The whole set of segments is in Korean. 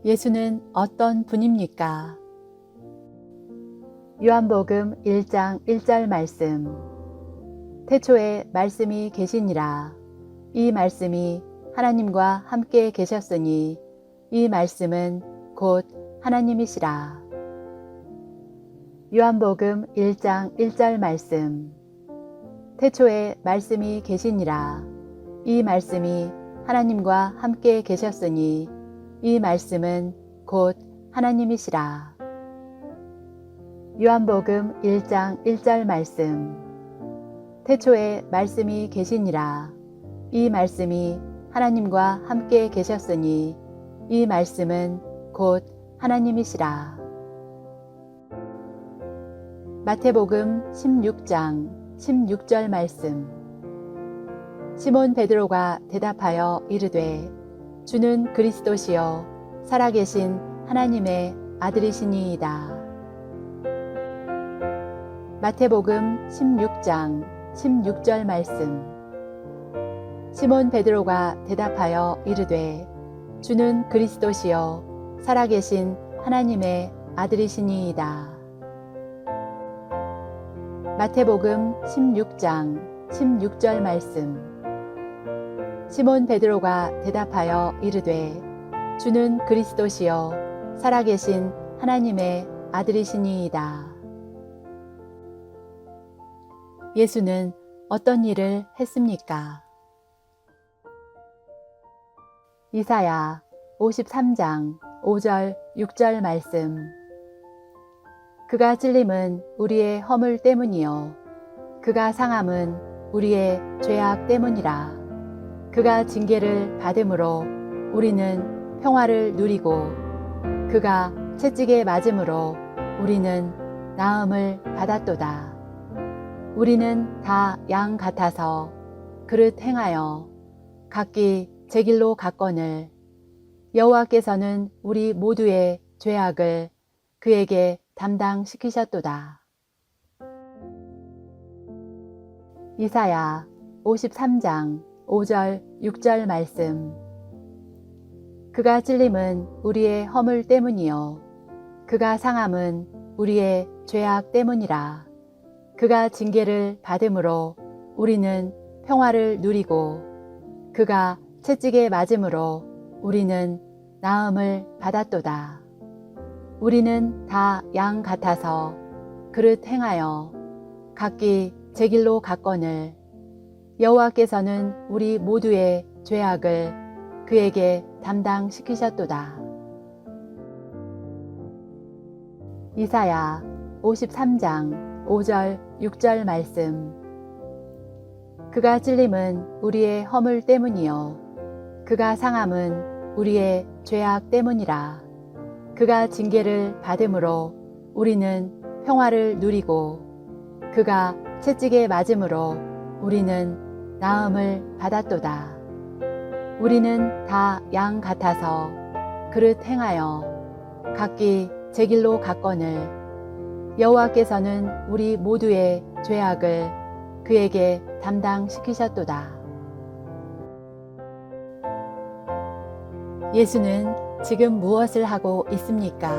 예수는 어떤 분입니까? 요한복음 1장 1절 말씀. 태초에 말씀이 계시니라. 이 말씀이 하나님과 함께 계셨으니 이 말씀은 곧 하나님이시라. 요한복음 1장 1절 말씀. 태초에 말씀이 계시니라. 이 말씀이 하나님과 함께 계셨으니 이 말씀은 곧 하나님이시라. 요한복음 1장 1절 말씀. 태초에 말씀이 계시니라. 이 말씀이 하나님과 함께 계셨으니 이 말씀은 곧 하나님이시라. 마태복음 16장 16절 말씀. 시몬 베드로가 대답하여 이르되 주는 그리스도시요 살아계신 하나님의 아들이시니이다. 마태복음 16장 16절 말씀. 시몬 베드로가 대답하여 이르되 주는 그리스도시요 살아계신 하나님의 아들이시니이다. 마태복음 16장 16절 말씀. 시몬 베드로가 대답하여 이르되 주는 그리스도시요 살아계신 하나님의 아들이시니이다. 예수는 어떤 일을 했습니까? 이사야 53장 5절 6절 말씀. 그가 찔림은 우리의 허물 때문이요 그가 상함은 우리의 죄악 때문이라. 그가 징계를 받음으로 우리는 평화를 누리고 그가 채찍에 맞음으로 우리는 나음을 받았도다. 우리는 다 양 같아서 그릇 행하여 각기 제 길로 갔거늘 여호와께서는 우리 모두의 죄악을 그에게 담당시키셨도다. 이사야 53장 5절 6절 말씀. 그가 찔림은 우리의 허물 때문이요 그가 상함은 우리의 죄악 때문이라. 그가 징계를 받음으로 우리는 평화를 누리고 그가 채찍에 맞음으로 우리는 나음을 받았도다. 우리는 다 양 같아서 그릇 행하여 각기 제 길로 갔거늘 여호와께서는 우리 모두의 죄악을 그에게 담당시키셨도다. 이사야 53장 5절 6절 말씀. 그가 찔림은 우리의 허물 때문이요 그가 상함은 우리의 죄악 때문이라. 그가 징계를 받음으로 우리는 평화를 누리고 그가 채찍에 맞음으로 우리는 나음을 받았도다. 우리는 다 양 같아서 그릇 행하여 각기 제 길로 갔거늘 여호와께서는 우리 모두의 죄악을 그에게 담당시키셨도다. 예수는 지금 무엇을 하고 있습니까?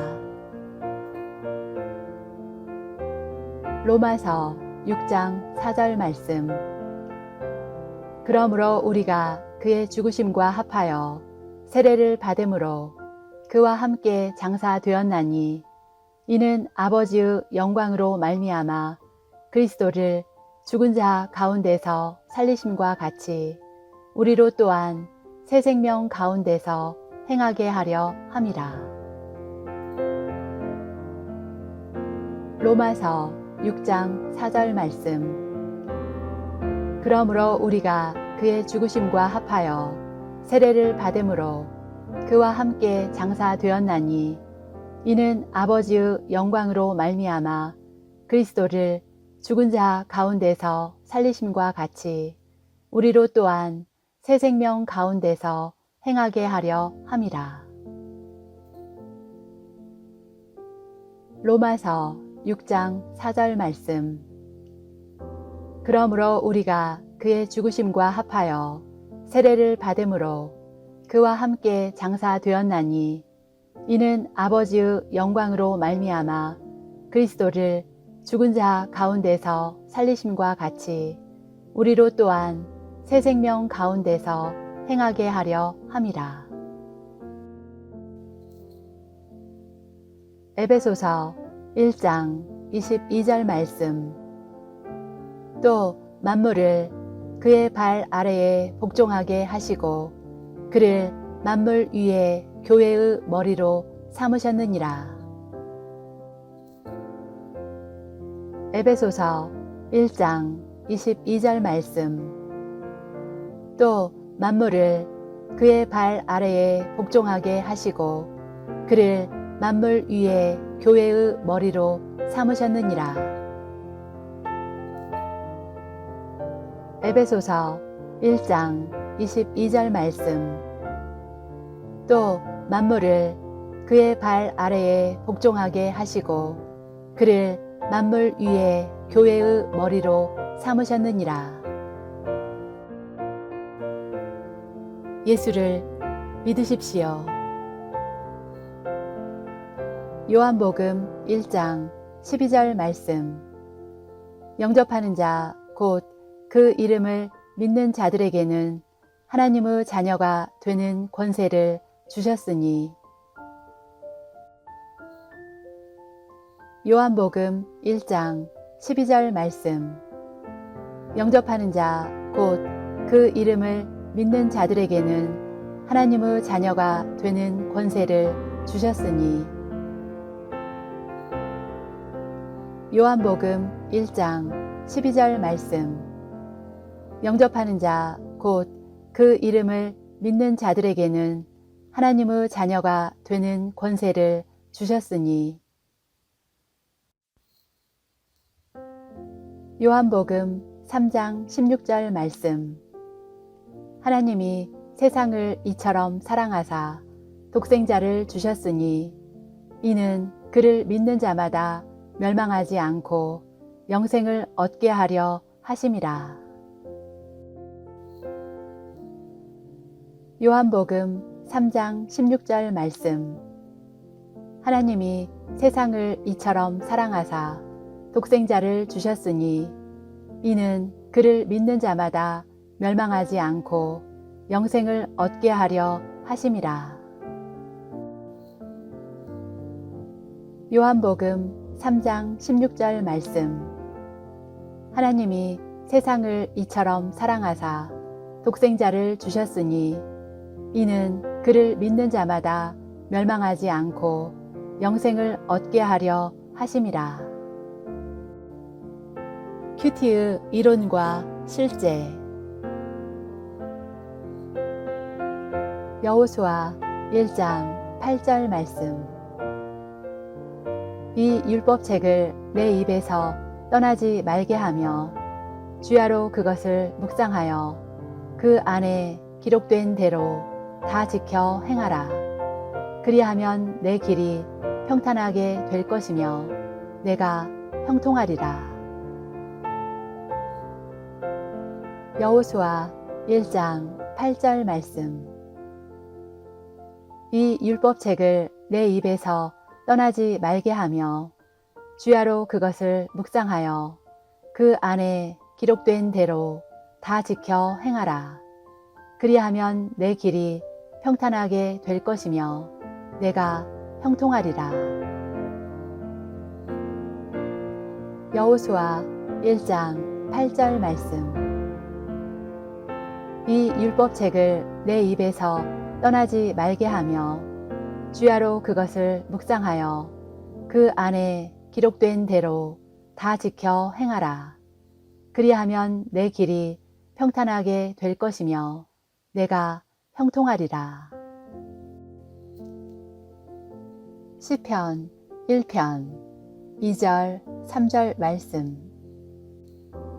로마서 6장 4절 말씀. 그러므로 우리가 그의 죽으심과 합하여 세례를 받음으로 그와 함께 장사되었나니 이는 아버지의 영광으로 말미암아 그리스도를 죽은 자 가운데서 살리심과 같이 우리로 또한 새 생명 가운데서 행하게 하려 함이라. 로마서 6장 4절 말씀. 그러므로 우리가 그의 죽으심과 합하여 세례를 받음으로 그와 함께 장사되었나니 이는 아버지의 영광으로 말미암아 그리스도를 죽은 자 가운데서 살리심과 같이 우리로 또한 새 생명 가운데서 행하게 하려 함이라. 로마서 6장 4절 말씀. 그러므로 우리가 그의 죽으심과 합하여 세례를 받음으로 그와 함께 장사되었나니 이는 아버지의 영광으로 말미암아 그리스도를 죽은 자 가운데서 살리심과 같이 우리로 또한 새 생명 가운데서 행하게 하려 함이라. 에베소서 1장 22절 말씀. 또 만물을 그의 발 아래에 복종하게 하시고 그를 만물 위에 교회의 머리로 삼으셨느니라. 에베소서 1장 22절 말씀. 또 만물을 그의 발 아래에 복종하게 하시고 그를 만물 위에 교회의 머리로 삼으셨느니라. 에베소서 1장 22절 말씀. 또 만물을 그의 발 아래에 복종하게 하시고 그를 만물 위에 교회의 머리로 삼으셨느니라. 예수를 믿으십시오. 요한복음 1장 12절 말씀. 영접하는 자 곧 그 이름을 믿는 자들에게는 하나님의 자녀가 되는 권세를 주셨으니. 요한복음 1장 12절 말씀. 영접하는 자 곧 그 이름을 믿는 자들에게는 하나님의 자녀가 되는 권세를 주셨으니. 요한복음 1장 12절 말씀. 영접하는 자 곧 그 이름을 믿는 자들에게는 하나님의 자녀가 되는 권세를 주셨으니. 요한복음 3장 16절 말씀. 하나님이 세상을 이처럼 사랑하사 독생자를 주셨으니 이는 그를 믿는 자마다 멸망하지 않고 영생을 얻게 하려 하심이라. 요한복음 3장 16절 말씀. 하나님이 세상을 이처럼 사랑하사 독생자를 주셨으니 이는 그를 믿는 자마다 멸망하지 않고 영생을 얻게 하려 하심이라. 요한복음 3장 16절 말씀. 하나님이 세상을 이처럼 사랑하사 독생자를 주셨으니 이는 그를 믿는 자마다 멸망하지 않고 영생을 얻게 하려 하심이라. 큐티의 이론과 실제. 여호수아 1장 8절 말씀. 이 율법책을 내 입에서 떠나지 말게 하며 주야로 그것을 묵상하여 그 안에 기록된 대로 다 지켜 행하라. 그리하면 내 길이 평탄하게 될 것이며 내가 형통하리라. 여호수아 1장 8절 말씀. 이 율법책을 내 입에서 떠나지 말게 하며 주야로 그것을 묵상하여 그 안에 기록된 대로 다 지켜 행하라. 그리하면 내 길이 평탄하게 될 것이며 내가 형통하리라. 여호수아 1장 8절 말씀. 이 율법책을 내 입에서 떠나지 말게 하며 주야로 그것을 묵상하여 그 안에 기록된 대로 다 지켜 행하라. 그리하면 내 길이 평탄하게 될 것이며 내가 형통하리라. 시편 1편 2절 3절 말씀.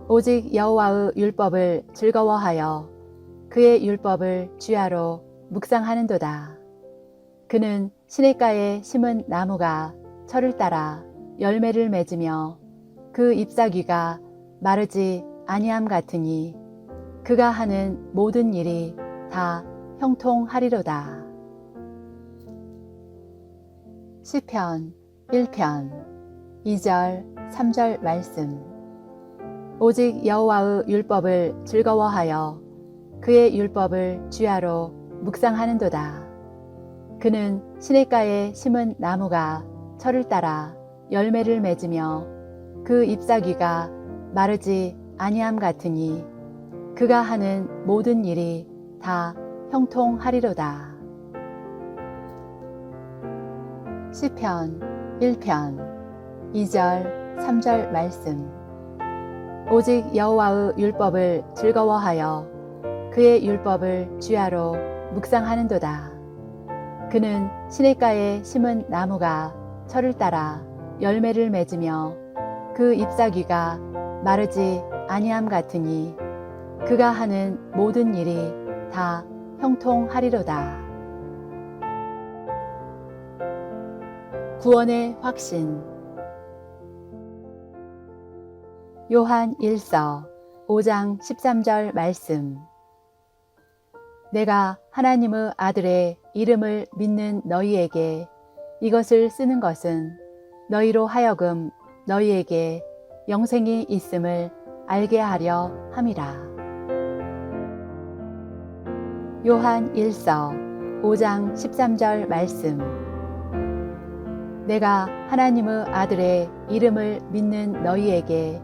오직 여호와의 율법을 즐거워하여 그의 율법을 주야로 묵상하는도다. 그는 시냇가에 심은 나무가 철을 따라 열매를 맺으며 그 잎사귀가 마르지 아니함 같으니 그가 하는 모든 일이 다 형통하리로다. 시편 1편 2절 3절 말씀. 오직 여호와의 율법을 즐거워하여 그의 율법을 주야로 묵상하는도다. 그는 시냇가에 심은 나무가 철을 따라 열매를 맺으며 그 잎사귀가 마르지 아니함 같으니 그가 하는 모든 일이 다 형통하리로다. 시편 1편 2절 3절 말씀. 오직 여호와의 율법을 즐거워하여 그의 율법을 주야로 묵상하는도다. 그는 시냇가에 심은 나무가 철을 따라 열매를 맺으며 그 잎사귀가 마르지 아니함 같으니 그가 하는 모든 일이 다 형통하리로다. 구원의 확신. 요한 1서 5장 13절 말씀. 내가 하나님의 아들의 이름을 믿는 너희에게 이것을 쓰는 것은 너희로 하여금 너희에게 영생이 있음을 알게 하려 함이라. 요한 1서 5장 13절 말씀. 내가 하나님의 아들의 이름을 믿는 너희에게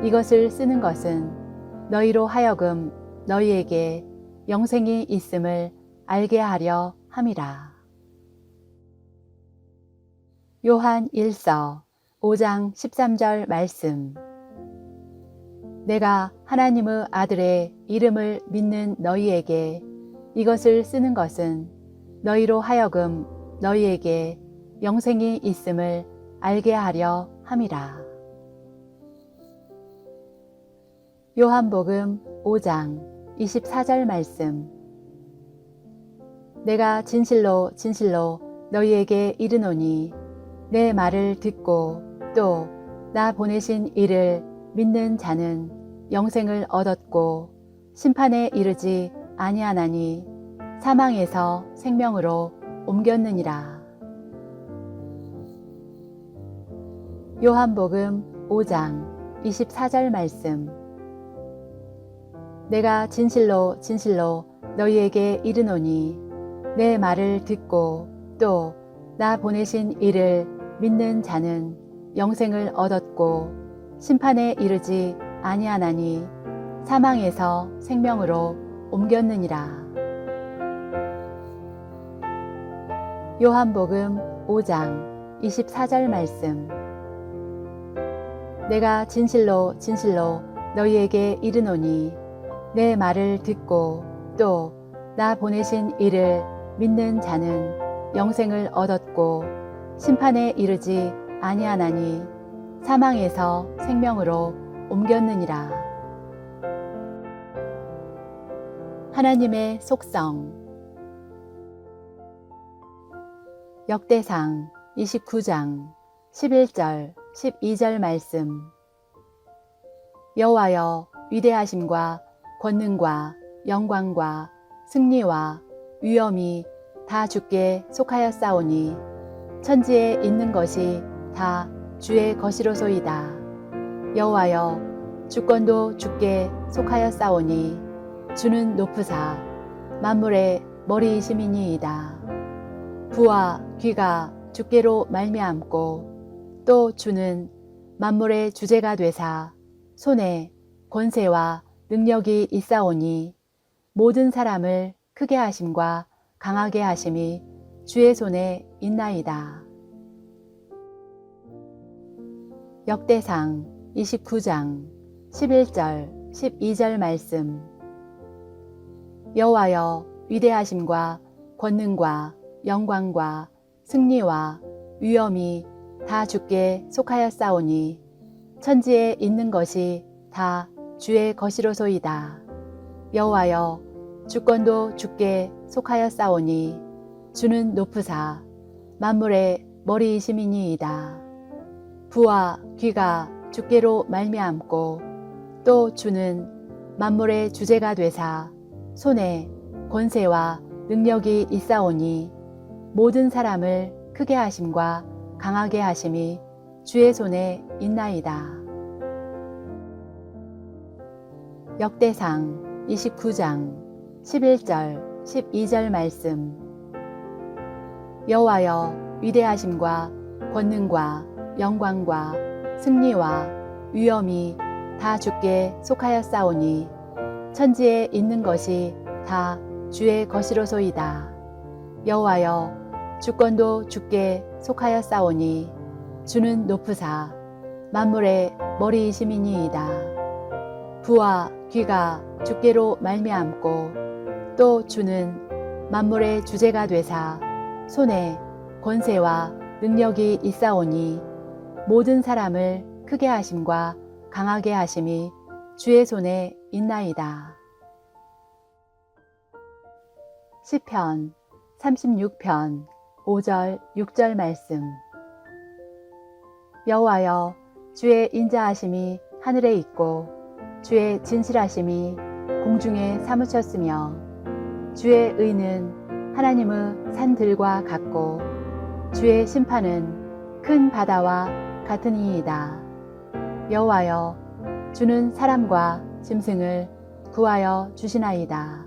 이것을 쓰는 것은 너희로 하여금 너희에게 영생이 있음을 알게 하려 함이라. 요한 1서 5장 13절 말씀. 내가 하나님의 아들의 이름을 믿는 너희에게 이것을 쓰는 것은 너희로 하여금 너희에게 영생이 있음을 알게 하려 함이라. 요한복음 5장 24절 말씀. 내가 진실로 진실로 너희에게 이르노니 내 말을 듣고 또 나 보내신 이를 믿는 자는 영생을 얻었고 심판에 이르지 아니하나니 사망에서 생명으로 옮겼느니라. 요한복음 5장 24절 말씀. 내가 진실로 진실로 너희에게 이르노니 내 말을 듣고 또 나 보내신 이를 믿는 자는 영생을 얻었고 심판에 이르지 아니하나니 사망에서 생명으로 옮겼느니라. 요한복음 5장 24절 말씀. 내가 진실로 진실로 너희에게 이르노니 내 말을 듣고 또 나 보내신 이를 믿는 자는 영생을 얻었고 심판에 이르지 아니하나니 사망에서 생명으로 옮겼느니라. 하나님의 속성. 역대상 29장 11절 12절 말씀. 여호와여, 위대하심과 권능과 영광과 승리와 위엄이 다 주께 속하였사오니 천지에 있는 것이 다 주의 것이로소이다. 여호와여, 주권도 주께 속하였사오니 주는 높으사 만물의 머리이심이니이다. 부와 귀가 주께로 말미암고 또 주는 만물의 주제가 되사 손에 권세와 능력이 있사오니 모든 사람을 크게 하심과 강하게 하심이 주의 손에 있나이다. 역대상 29장 11절 12절 말씀. 여호와여, 위대하심과 권능과 영광과 승리와 위엄이 다 주께 속하였사오니 천지에 있는 것이 다 주의 것이로소이다. 여호와여, 주권도 주께 속하였사오니 주는 높으사 만물의 머리이심이니이다. 부와 귀가 주께로 말미암고 또 주는 만물의 주제가 되사 손에 권세와 능력이 있사오니 모든 사람을 크게 하심과 강하게 하심이 주의 손에 있나이다. 역대상 29장 11절 12절 말씀. 여호와여, 위대하심과 권능과 영광과 승리와 위엄이 다 주께 속하였사오니 천지에 있는 것이 다 주의 것이로소이다. 여호와여, 주권도 주께 속하였사오니 주는 높으사 만물의 머리이심이니이다. 부와 귀가 주께로 말미암고 또 주는 만물의 주제가 되사 손에 권세와 능력이 있사오니 모든 사람을 크게 하심과 강하게 하심이 주의 손에 있나이다. 시편 36편 5절 6절 말씀. 여호와여, 주의 인자하심이 하늘에 있고 주의 진실하심이 공중에 사무쳤으며 주의 의는 하나님의 산들과 같고 주의 심판은 큰 바다와 같으니이다. 여호와여, 주는 사람과 짐승을 구하여 주시나이다.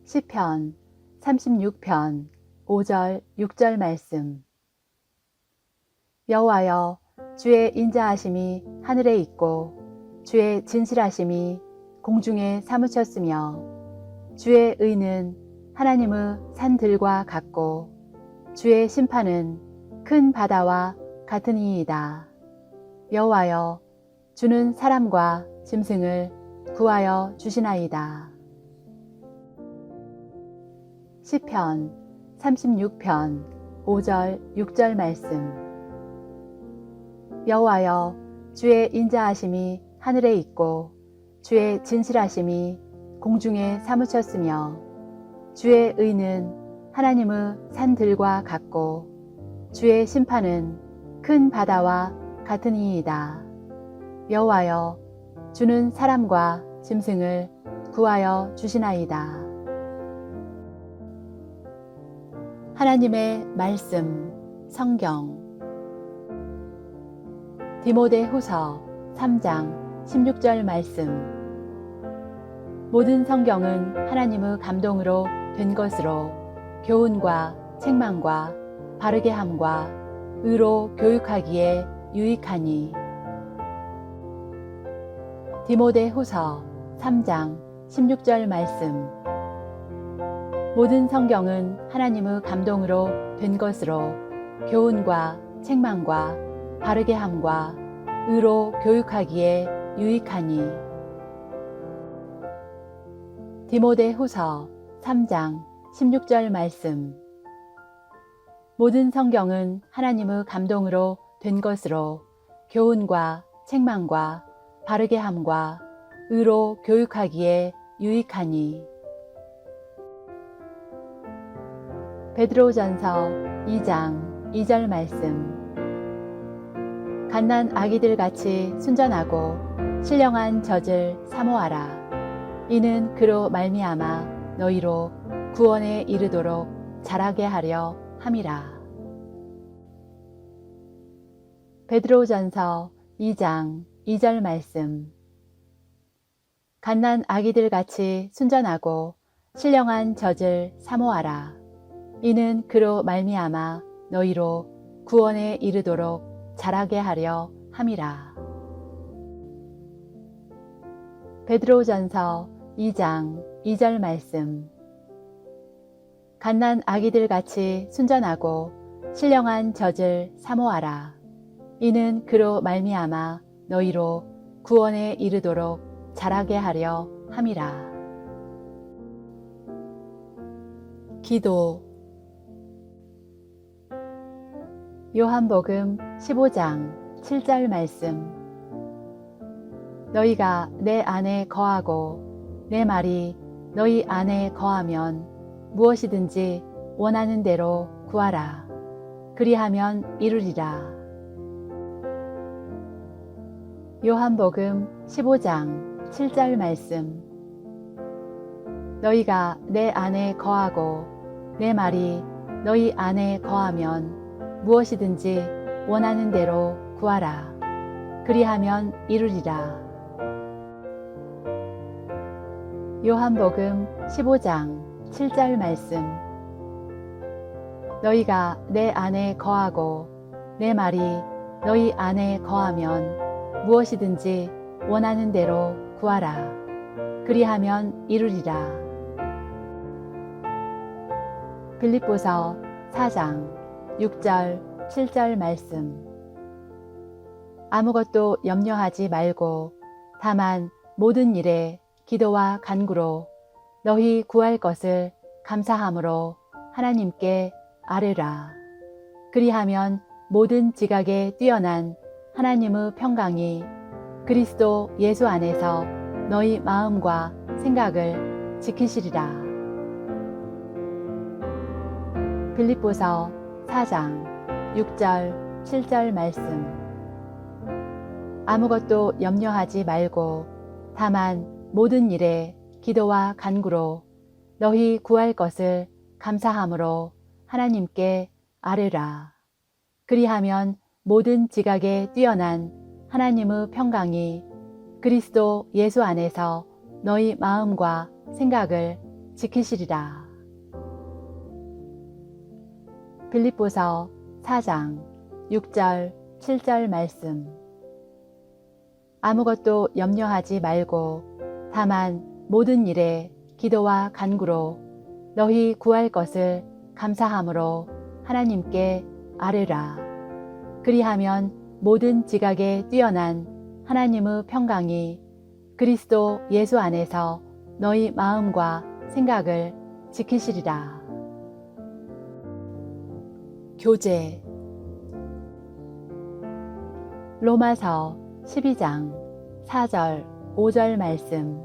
시편 36편 5절 6절 말씀. 여호와여, 주의 인자하심이 하늘에 있고 주의 진실하심이 공중에 사무쳤으며 주의 의는 하나님의 산들과 같고 주의 심판은 큰 바다와 같으니이다. 여호와여, 주는 사람과 짐승을 구하여 주시나이다. 시편 36편 5절 6절 말씀. 여호와여, 주의 인자하심이 하늘에 있고 주의 진실하심이 공중에 사무쳤으며 주의 의는 하나님의 산들과 같고 주의 심판은 큰 바다와 같으니이다. 여호와여, 주는 사람과 짐승을 구하여 주시나이다. 하나님의 말씀 성경. 디모데후서 3장 16절 말씀. 모든 성경은 하나님의 감동으로 된 것으로 교훈과 책망과 바르게 함과 의로 교육하기에 유익하니. 디모데후서 3장 16절 말씀. 모든 성경은 하나님의 감동으로 된 것으로 교훈과 책망과 바르게 함과 의로 교육하기에 유익하니. 디모데후서 3장 16절 말씀. 모든 성경은 하나님의 감동으로 된 것으로 교훈과 책망과 바르게 함과 의로 교육하기에 유익하니. 베드로전서 2장 2절 말씀. 갓난 아기들 같이 순전하고 신령한 젖을 사모하라. 이는 그로 말미암아 너희로 구원에 이르도록 자라게 하려 함이라. 베드로전서 2장 2절 말씀. 갓난 아기들 같이 순전하고 신령한 젖을 사모하라. 이는 그로 말미암아 너희로 구원에 이르도록 자라게 하려 함이라. 베드로전서 2장 2절 말씀. 갓난 아기들 같이 순전하고 신령한 젖을 사모하라. 이는 그로 말미암아 너희로 구원에 이르도록 자라게 하려 함이라. 기도. 요한복음 15장 7절 말씀. 너희가 내 안에 거하고 내 말이 너희 안에 거하면 무엇이든지 원하는 대로 구하라. 그리하면 이루리라. 요한복음 15장 7절 말씀. 너희가 내 안에 거하고 내 말이 너희 안에 거하면 무엇이든지 원하는 대로 구하라. 그리하면 이루리라. 요한복음 15장 7절 말씀. 너희가 내 안에 거하고 내 말이 너희 안에 거하면 무엇이든지 원하는 대로 구하라. 그리하면 이루리라. 빌립보서 4장 6절 7절 말씀. 아무것도 염려하지 말고 다만 모든 일에 기도와 간구로 너희 구할 것을 감사함으로 하나님께 아뢰라. 그리하면 모든 지각에 뛰어난 하나님의 평강이 그리스도 예수 안에서 너희 마음과 생각을 지키시리라. 빌립보서 4장 6절 7절 말씀. 아무것도 염려하지 말고 다만 모든 일에 기도와 간구로 너희 구할 것을 감사함으로 하나님께 아뢰라. 그리하면 모든 지각에 뛰어난 하나님의 평강이 그리스도 예수 안에서 너희 마음과 생각을 지키시리라. 빌립보서 4장 6절 7절 말씀. 아무것도 염려하지 말고 다만 모든 일에 기도와 간구로 너희 구할 것을 감사함으로 하나님께 아뢰라. 그리하면 모든 지각에 뛰어난 하나님의 평강이 그리스도 예수 안에서 너희 마음과 생각을 지키시리라. 교제. 로마서 12장 4절 5절 말씀.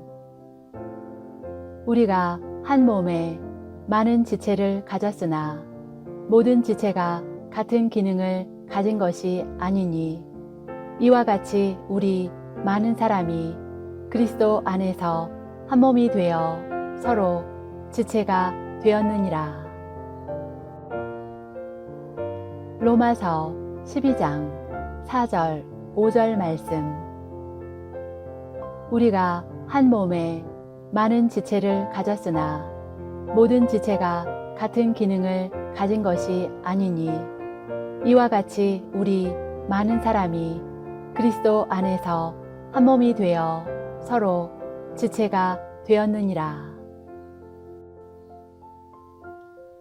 우리가 한 몸에 많은 지체를 가졌으나 모든 지체가 같은 기능을 가진 것이 아니니 이와 같이 우리 많은 사람이 그리스도 안에서 한 몸이 되어 서로 지체가 되었느니라. 로마서 12장 4절 5절 말씀. 우리가 한 몸에 많은 지체를 가졌으나 모든 지체가 같은 기능을 가진 것이 아니니 이와 같이 우리 많은 사람이 그리스도 안에서 한 몸이 되어 서로 지체가 되었느니라.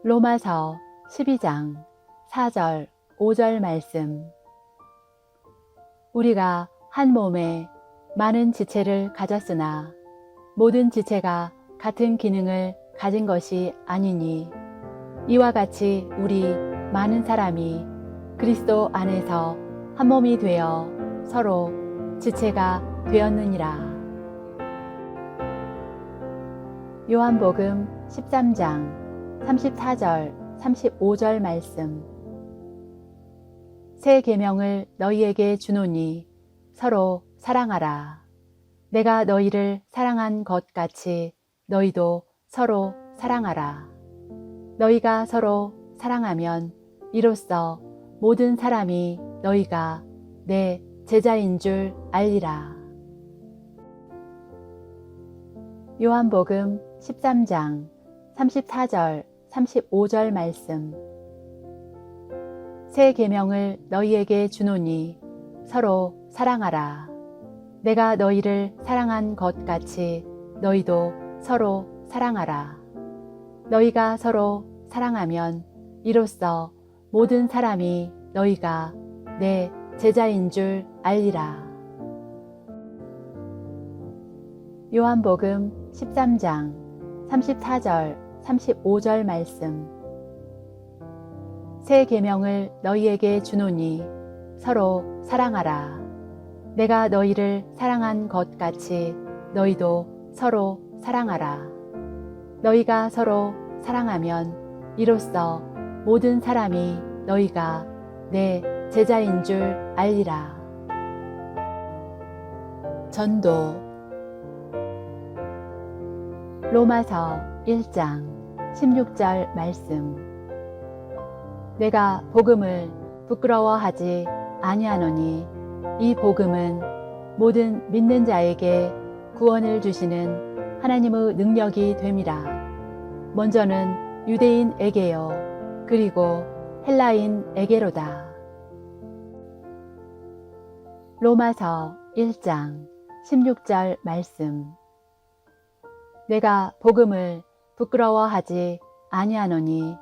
로마서 12장 4절 5절 말씀. 우리가 한 몸에 많은 지체를 가졌으나 모든 지체가 같은 기능을 가진 것이 아니니 이와 같이 우리 많은 사람이 그리스도 안에서 한 몸이 되어 서로 지체가 되었느니라. 요한복음 13장 34절 35절 말씀. 새 계명을 너희에게 주노니 서로 사랑하라. 내가 너희를 사랑한 것 같이 너희도 서로 사랑하라. 너희가 서로 사랑하면 이로써 모든 사람이 너희가 내 제자인 줄 알리라. 요한복음 13장 34절 35절 말씀. 새 계명을 너희에게 주노니 서로 사랑하라. 내가 너희를 사랑한 것 같이 너희도 서로 사랑하라. 너희가 서로 사랑하면 이로써 모든 사람이 너희가 내 제자인 줄 알리라. 요한복음 13장 34절 35절 말씀. 새 계명을 너희에게 주노니 서로 사랑하라. 내가 너희를 사랑한 것 같이 너희도 서로 사랑하라. 너희가 서로 사랑하면 이로써 모든 사람이 너희가 내 제자인 줄 알리라. 전도. 로마서 1장 16절 말씀. 내가 복음을 부끄러워하지 아니하노니 이 복음은 모든 믿는 자에게 구원을 주시는 하나님의 능력이 됨이라. 먼저는 유대인에게요, 그리고 헬라인에게로다. 로마서 1장 16절 말씀. 내가 복음을 부끄러워하지 아니하노니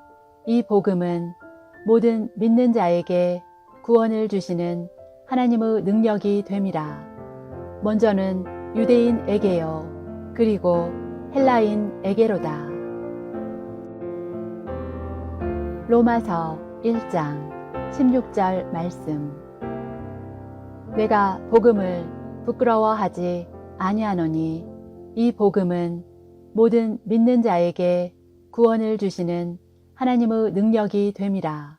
이 복음은 모든 믿는 자에게 구원을 주시는 하나님의 능력이 됨이라. 먼저는 유대인에게요, 그리고 헬라인에게로다. 로마서 1장 16절 말씀. 내가 복음을 부끄러워하지 아니하노니 이 복음은 모든 믿는 자에게 구원을 주시는 하나님의 능력이 됨이라.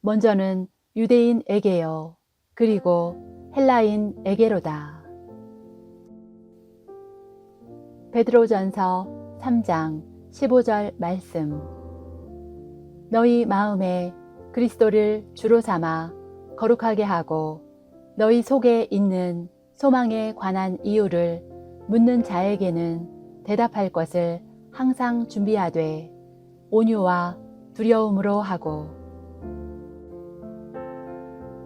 먼저는 유대인에게요, 그리고 헬라인에게로다. 베드로전서 3장 15절 말씀. 너희 마음에 그리스도를 주로 삼아 거룩하게 하고 너희 속에 있는 소망에 관한 이유를 묻는 자에게는 대답할 것을 항상 준비하되 온유와 두려움으로 하고.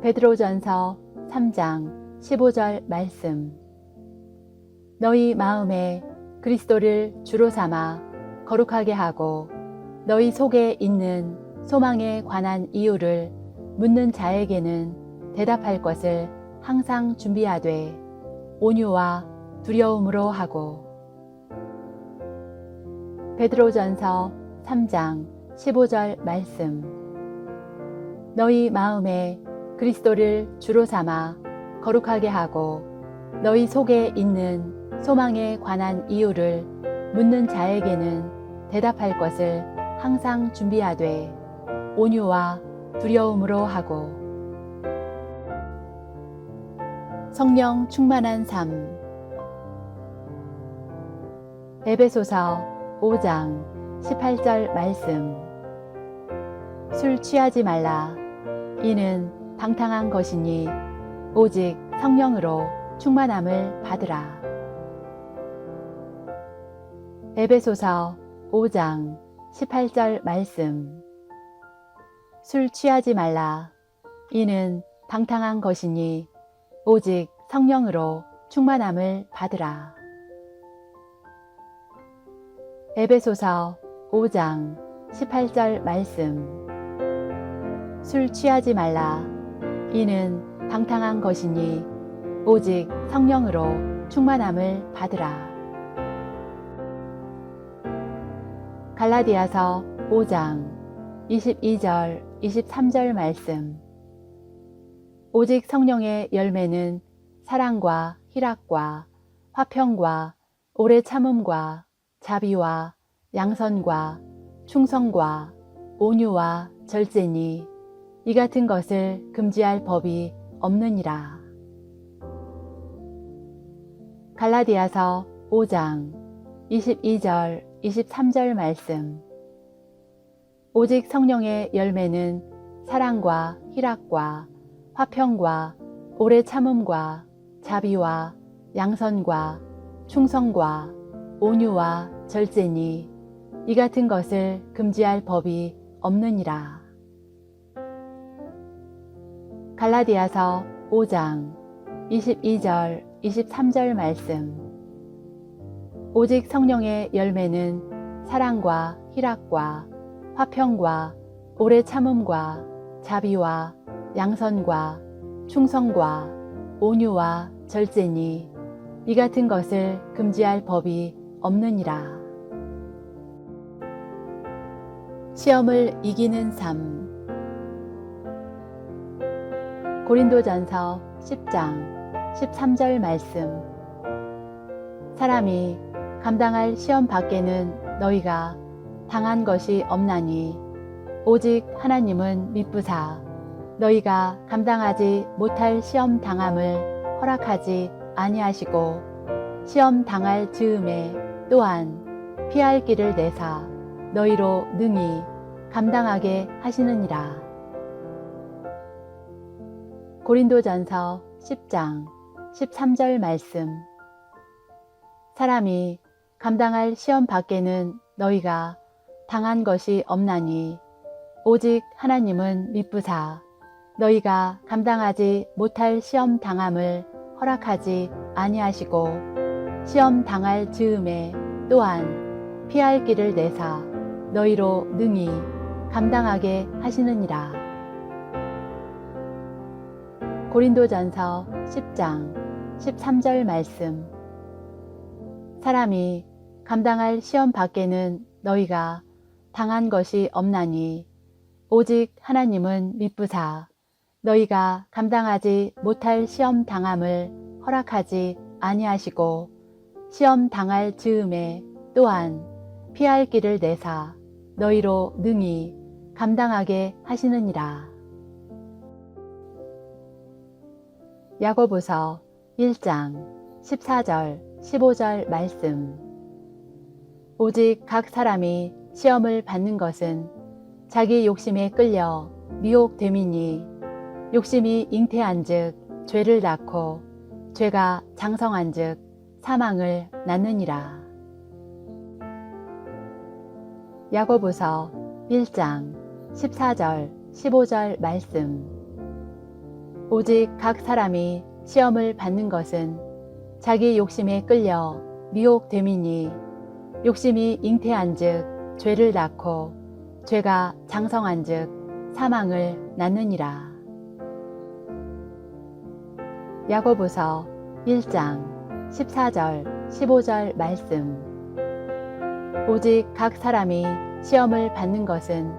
베드로전서 3장 15절 말씀. 너희 마음에 그리스도를 주로 삼아 거룩하게 하고 너희 속에 있는 소망에 관한 이유를 묻는 자에게는 대답할 것을 항상 준비하되 온유와 두려움으로 하고. 베드로전서 3장 15절 말씀. 너희 마음에 그리스도를 주로 삼아 거룩하게 하고 너희 속에 있는 소망에 관한 이유를 묻는 자에게는 대답할 것을 항상 준비하되 온유와 두려움으로 하고. 성령 충만한 삶. 에베소서 5장 18절 말씀. 술 취하지 말라. 이는 방탕한 것이니 오직 성령으로 충만함을 받으라. 에베소서 5장 18절 말씀. 술 취하지 말라. 이는 방탕한 것이니 오직 성령으로 충만함을 받으라. 에베소서 5장 18절 말씀. 술 취하지 말라. 이는 방탕한 것이니 오직 성령으로 충만함을 받으라. 갈라디아서 5장 22절 23절 말씀. 오직 성령의 열매는 사랑과 희락과 화평과 오래 참음과 자비와 양선과 충성과 온유와 절제니 이 같은 것을 금지할 법이 없느니라. 갈라디아서 5장 22절 23절 말씀. 오직 성령의 열매는 사랑과 희락과 화평과 오래 참음과 자비와 양선과 충성과 온유와 절제니 이 같은 것을 금지할 법이 없느니라. 갈라디아서 5장 22절 23절 말씀. 오직 성령의 열매는 사랑과 희락과 화평과 오래 참음과 자비와 양선과 충성과 온유와 절제니 이 같은 것을 금지할 법이 없느니라. 시험을 이기는 삶. 고린도전서 10장 13절 말씀. 사람이 감당할 시험 밖에는 너희가 당한 것이 없나니 오직 하나님은 미쁘사 너희가 감당하지 못할 시험 당함을 허락하지 아니하시고 시험 당할 즈음에 또한 피할 길을 내사 너희로 능히 감당하게 하시느니라. 고린도전서 10장 13절 말씀. 사람이 감당할 시험 밖에는 너희가 당한 것이 없나니 오직 하나님은 미쁘사 너희가 감당하지 못할 시험 당함을 허락하지 아니하시고 시험 당할 즈음에 또한 피할 길을 내사 너희로 능히 감당하게 하시느니라. 고린도전서 10장 13절 말씀. 사람이 감당할 시험 밖에는 너희가 당한 것이 없나니 오직 하나님은 미쁘사 너희가 감당하지 못할 시험 당함을 허락하지 아니하시고 시험 당할 즈음에 또한 피할 길을 내사 너희로 능히 감당하게 하시느니라. 야고보서 1장 14절 15절 말씀. 오직 각 사람이 시험을 받는 것은 자기 욕심에 끌려 미혹됨이니 욕심이 잉태한즉 죄를 낳고 죄가 장성한즉 사망을 낳느니라. 야고보서 1장 14절 15절 말씀. 오직 각 사람이 시험을 받는 것은 자기 욕심에 끌려 미혹됨이니 욕심이 잉태한즉 죄를 낳고 죄가 장성한즉 사망을 낳느니라. 야고보서 1장 14절 15절 말씀. 오직 각 사람이 시험을 받는 것은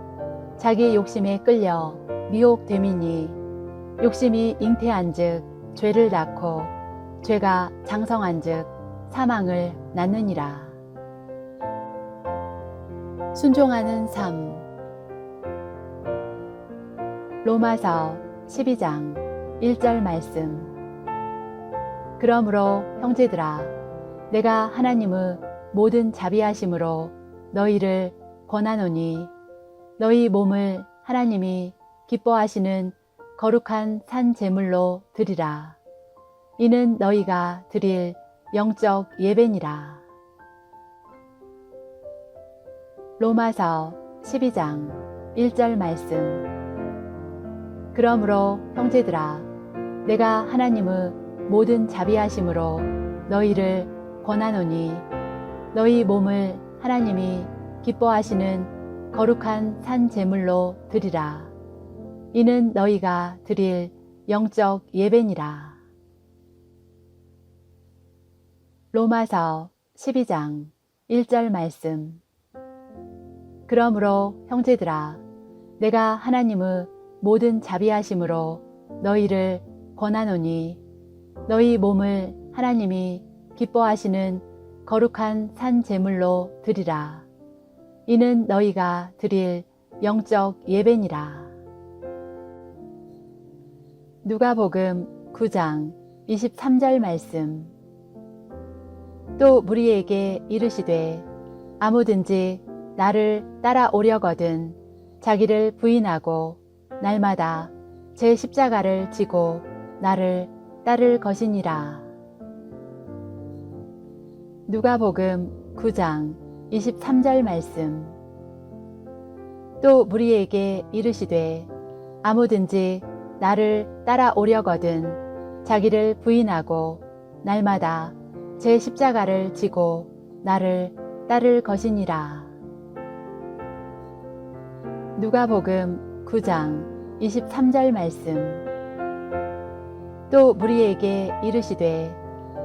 자기 욕심에 끌려 미혹됨이니 욕심이 잉태한즉 죄를 낳고 죄가 장성한즉 사망을 낳느니라. 순종하는 삶. 로마서 12장 1절 말씀. 그러므로 형제들아 내가 하나님의 모든 자비하심으로 너희를 권하노니 너희 몸을 하나님이 기뻐하시는 거룩한 산 제물로 드리라. 이는 너희가 드릴 영적 예배니라. 로마서 12장 1절 말씀. 그러므로 형제들아 내가 하나님의 모든 자비하심으로 너희를 권하노니 너희 몸을 하나님이 기뻐하시는 거룩한 산 제물로 드리라. 이는 너희가 드릴 영적 예배니라. 로마서 12장 1절 말씀. 그러므로 형제들아 내가 하나님의 모든 자비하심으로 너희를 권하노니 너희 몸을 하나님이 기뻐하시는 거룩한 산 제물로 드리라. 이는 너희가 드릴 영적 예배니라. 누가복음 9장 23절 말씀. 또 무리에게 이르시되 아무든지 나를 따라오려거든 자기를 부인하고 날마다 제 십자가를 지고 나를 따를 것이니라. 누가복음 9장 23절 말씀. 또 무리에게 이르시되 아무든지 나를 따라오려거든 자기를 부인하고 날마다 제 십자가를 지고 나를 따를 것이니라. 누가복음 9장 23절 말씀. 또 무리에게 이르시되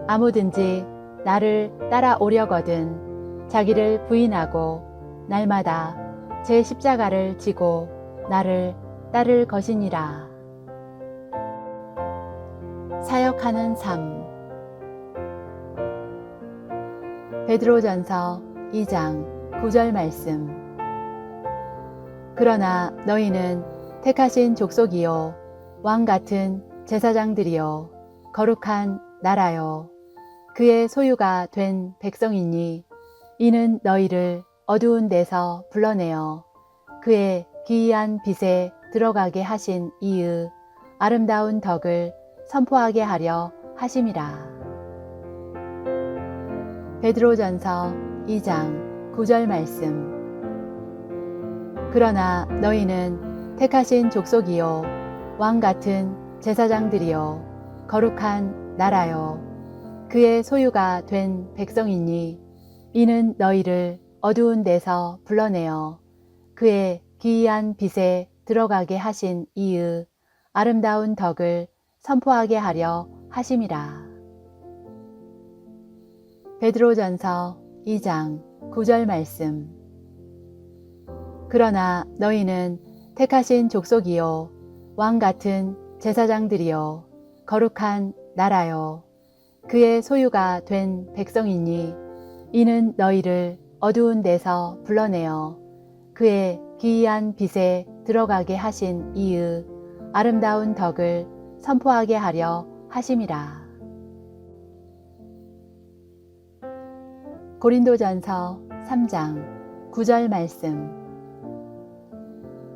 아무든지 나를 따라오려거든 자기를 부인하고 날마다 제 십자가를 지고 나를 따를 것이니라. 사역하는 삶. 베드로전서 2장 9절 말씀. 그러나 너희는 택하신 족속이요 왕 같은 제사장들이요 거룩한 나라요 그의 소유가 된 백성이니 이는 너희를 어두운 데서 불러내어 그의 기이한 빛에 들어가게 하신 이의 아름다운 덕을 선포하게 하려 하심이라. 베드로전서 2장 9절 말씀. 그러나 너희는 택하신 족속이요 왕 같은 제사장들이요 거룩한 나라요 그의 소유가 된 백성이니 이는 너희를 어두운 데서 불러내어 그의 기이한 빛에 들어가게 하신 이의 아름다운 덕을 선포하게 하려 하심이라. 베드로전서 2장 9절 말씀. 그러나 너희는 택하신 족속이요 왕 같은 제사장들이요 거룩한 나라요 그의 소유가 된 백성이니 이는 너희를 어두운 데서 불러내어 그의 기이한 빛에 들어가게 하신 이의 아름다운 덕을 선포하게 하려 하심이라. 고린도전서 3장 9절 말씀.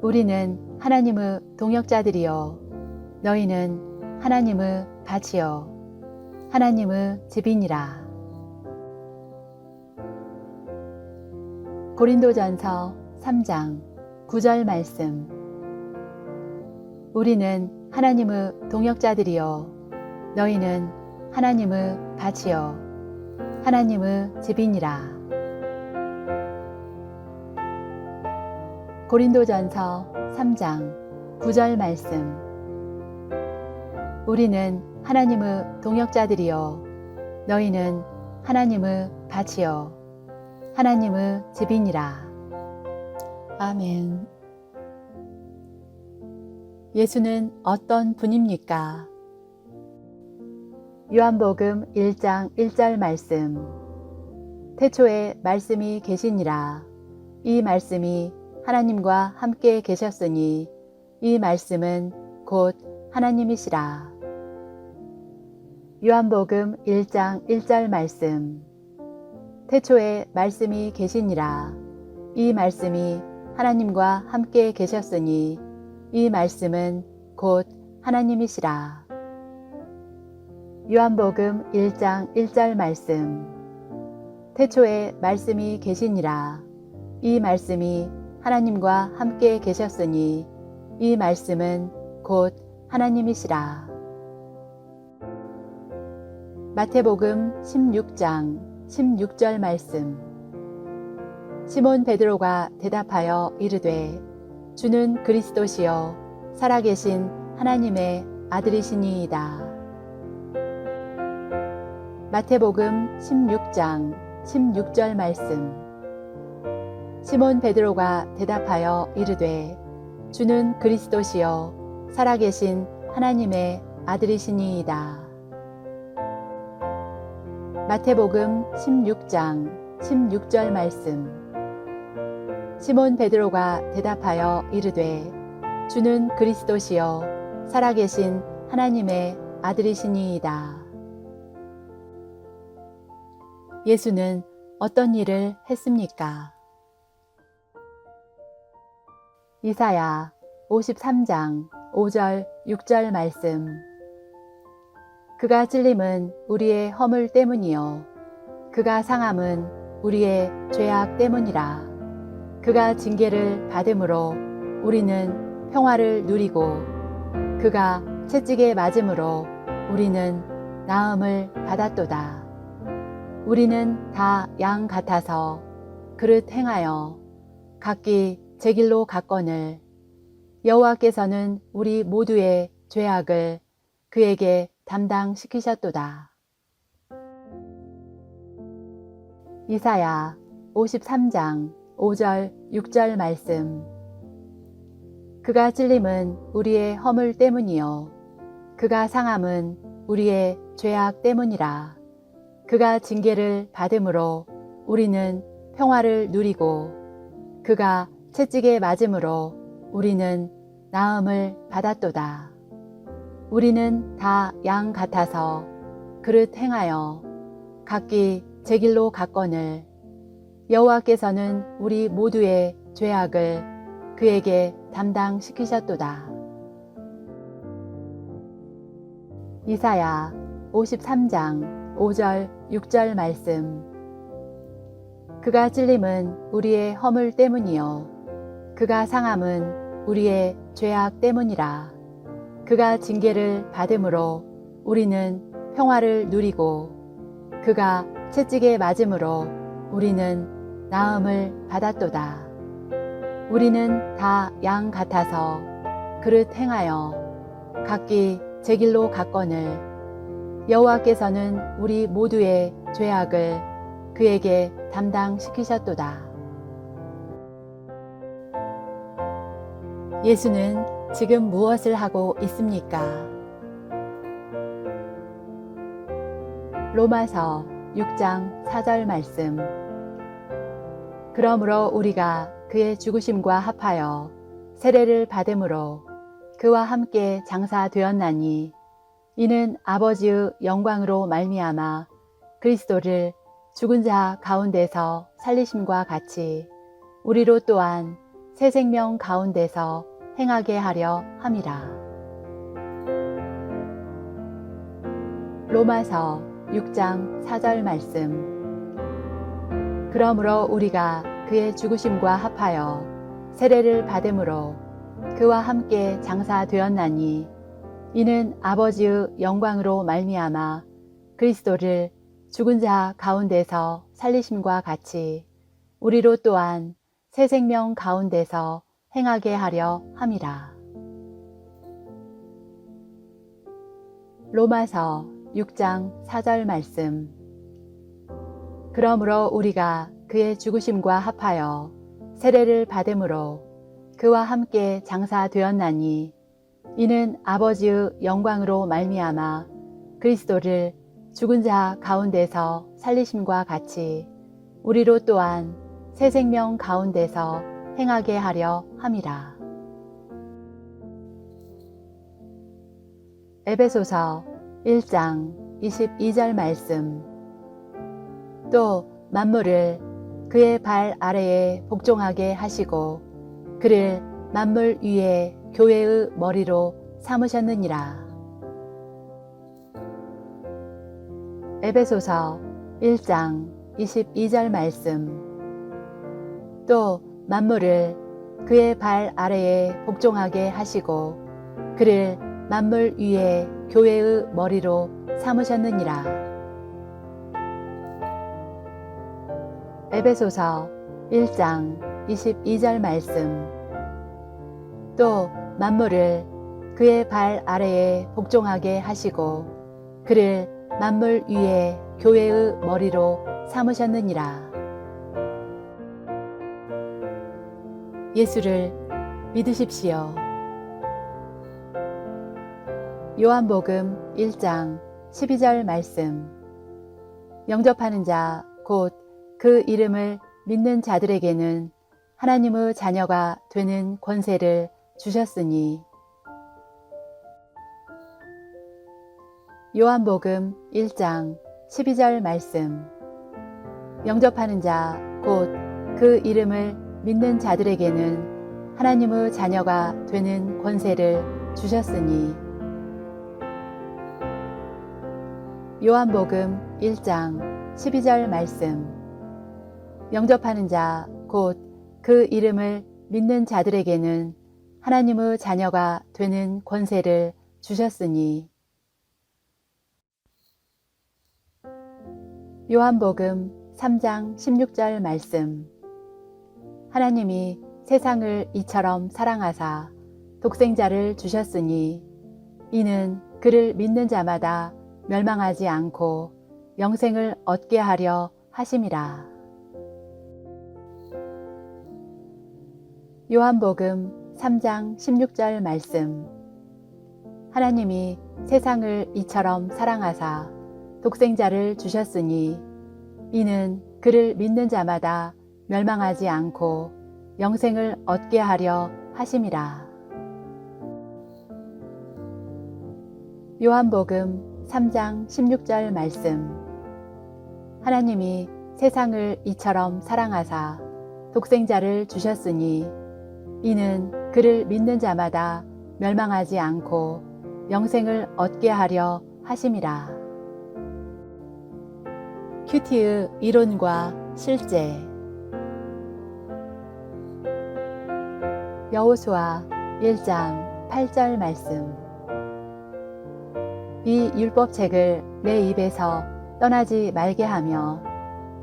우리는 하나님의 동역자들이요 너희는 하나님의 밭이요 하나님의 집이니라. 고린도전서 3장 9절 말씀. 우리는 하나님의 동역자들이요 너희는 하나님의 밭이요 하나님의 집이니라. 고린도전서 3장 9절 말씀. 우리는 하나님의 동역자들이요 너희는 하나님의 밭이요 하나님의 집이니라. 아멘. 예수는 어떤 분입니까? 요한복음 1장 1절 말씀. 태초에 말씀이 계시니라. 이 말씀이 하나님과 함께 계셨으니 이 말씀은 곧 하나님이시라. 요한복음 1장 1절 말씀. 태초에 말씀이 계시니라. 이 말씀이 하나님과 함께 계셨으니 이 말씀은 곧 하나님이시라. 요한복음 1장 1절 말씀. 태초에 말씀이 계시니라. 이 말씀이 하나님과 함께 계셨으니 이 말씀은 곧 하나님이시라. 마태복음 16장 16절 말씀. 시몬 베드로가 대답하여 이르되 주는 그리스도시요 살아계신 하나님의 아들이시니이다. 마태복음 16장 16절 말씀. 시몬 베드로가 대답하여 이르되 주는 그리스도시요 살아계신 하나님의 아들이시니이다. 마태복음 16장 16절 말씀. 시몬 베드로가 대답하여 이르되 주는 그리스도시요 살아계신 하나님의 아들이시니이다. 예수는 어떤 일을 했습니까? 이사야 53장 5절 6절 말씀. 그가 찔림은 우리의 허물 때문이요 그가 상함은 우리의 죄악 때문이라. 그가 징계를 받음으로 우리는 평화를 누리고 그가 채찍에 맞음으로 우리는 나음을 받았도다. 우리는 다 양 같아서 그릇 행하여 각기 제 길로 갔거늘 여호와께서는 우리 모두의 죄악을 그에게 담당시키셨도다. 이사야 53장 5절 6절 말씀. 그가 찔림은 우리의 허물 때문이요 그가 상함은 우리의 죄악 때문이라. 그가 징계를 받음으로 우리는 평화를 누리고 그가 채찍에 맞음으로 우리는 나음을 받았도다. 우리는 다 양 같아서 그릇 행하여 각기 제 길로 갔거늘 여호와께서는 우리 모두의 죄악을 그에게 담당시키셨도다. 이사야 53장 5절 6절 말씀. 그가 찔림은 우리의 허물 때문이요 그가 상함은 우리의 죄악 때문이라. 그가 징계를 받음으로 우리는 평화를 누리고 그가 채찍에 맞음으로 우리는 나음을 받았도다. 우리는 다 양 같아서 그릇 행하여 각기 제 길로 갔거늘 여호와께서는 우리 모두의 죄악을 그에게 담당시키셨도다. 예수는 지금 무엇을 하고 있습니까? 로마서 6장 4절 말씀. 그러므로 우리가 그의 죽으심과 합하여 세례를 받음으로 그와 함께 장사되었나니 이는 아버지의 영광으로 말미암아 그리스도를 죽은 자 가운데서 살리심과 같이 우리로 또한 새 생명 가운데서 행하게 하려 함이라. 로마서 6장 4절 말씀. 그러므로 우리가 그의 죽으심과 합하여 세례를 받음으로 그와 함께 장사되었나니 이는 아버지의 영광으로 말미암아 그리스도를 죽은 자 가운데서 살리심과 같이 우리로 또한 새 생명 가운데서 행하게 하려 함이라. 로마서 6장 4절 말씀. 그러므로 우리가 그의 죽으심과 합하여 세례를 받음으로 그와 함께 장사되었나니 이는 아버지의 영광으로 말미암아 그리스도를 죽은 자 가운데서 살리심과 같이 우리로 또한 새 생명 가운데서 행하게 하려 함이라. 에베소서 1장 22절 말씀. 또 만물을 그의 발 아래에 복종하게 하시고 그를 만물 위에 교회의 머리로 삼으셨느니라. 에베소서 1장 22절 말씀. 또 만물을 그의 발 아래에 복종하게 하시고 그를 만물 위에 교회의 머리로 삼으셨느니라. 에베소서 1장 22절 말씀. 또 만물을 그의 발 아래에 복종하게 하시고 그를 만물 위에 교회의 머리로 삼으셨느니라. 예수를 믿으십시오. 요한복음 1장 12절 말씀. 영접하는 자 곧 그 이름을 믿는 자들에게는 하나님의 자녀가 되는 권세를 주셨으니. 요한복음 1장 12절 말씀. 영접하는 자 곧 그 이름을 믿는 자들에게는 하나님의 자녀가 되는 권세를 주셨으니. 요한복음 1장 12절 말씀. 영접하는 자 곧 그 이름을 믿는 자들에게는 하나님의 자녀가 되는 권세를 주셨으니. 요한복음 3장 16절 말씀. 하나님이 세상을 이처럼 사랑하사 독생자를 주셨으니 이는 그를 믿는 자마다 멸망하지 않고 영생을 얻게 하려 하심이라. 요한복음 3장 16절 말씀. 하나님이 세상을 이처럼 사랑하사 독생자를 주셨으니 이는 그를 믿는 자마다 멸망하지 않고 영생을 얻게 하려 하심이라. 요한복음 3장 16절 말씀. 하나님이 세상을 이처럼 사랑하사 독생자를 주셨으니 이는 그를 믿는 자마다 멸망하지 않고 영생을 얻게 하려 하심이라. 큐티의 이론과 실제. 여호수아 1장 8절 말씀. 이 율법책을 내 입에서 떠나지 말게 하며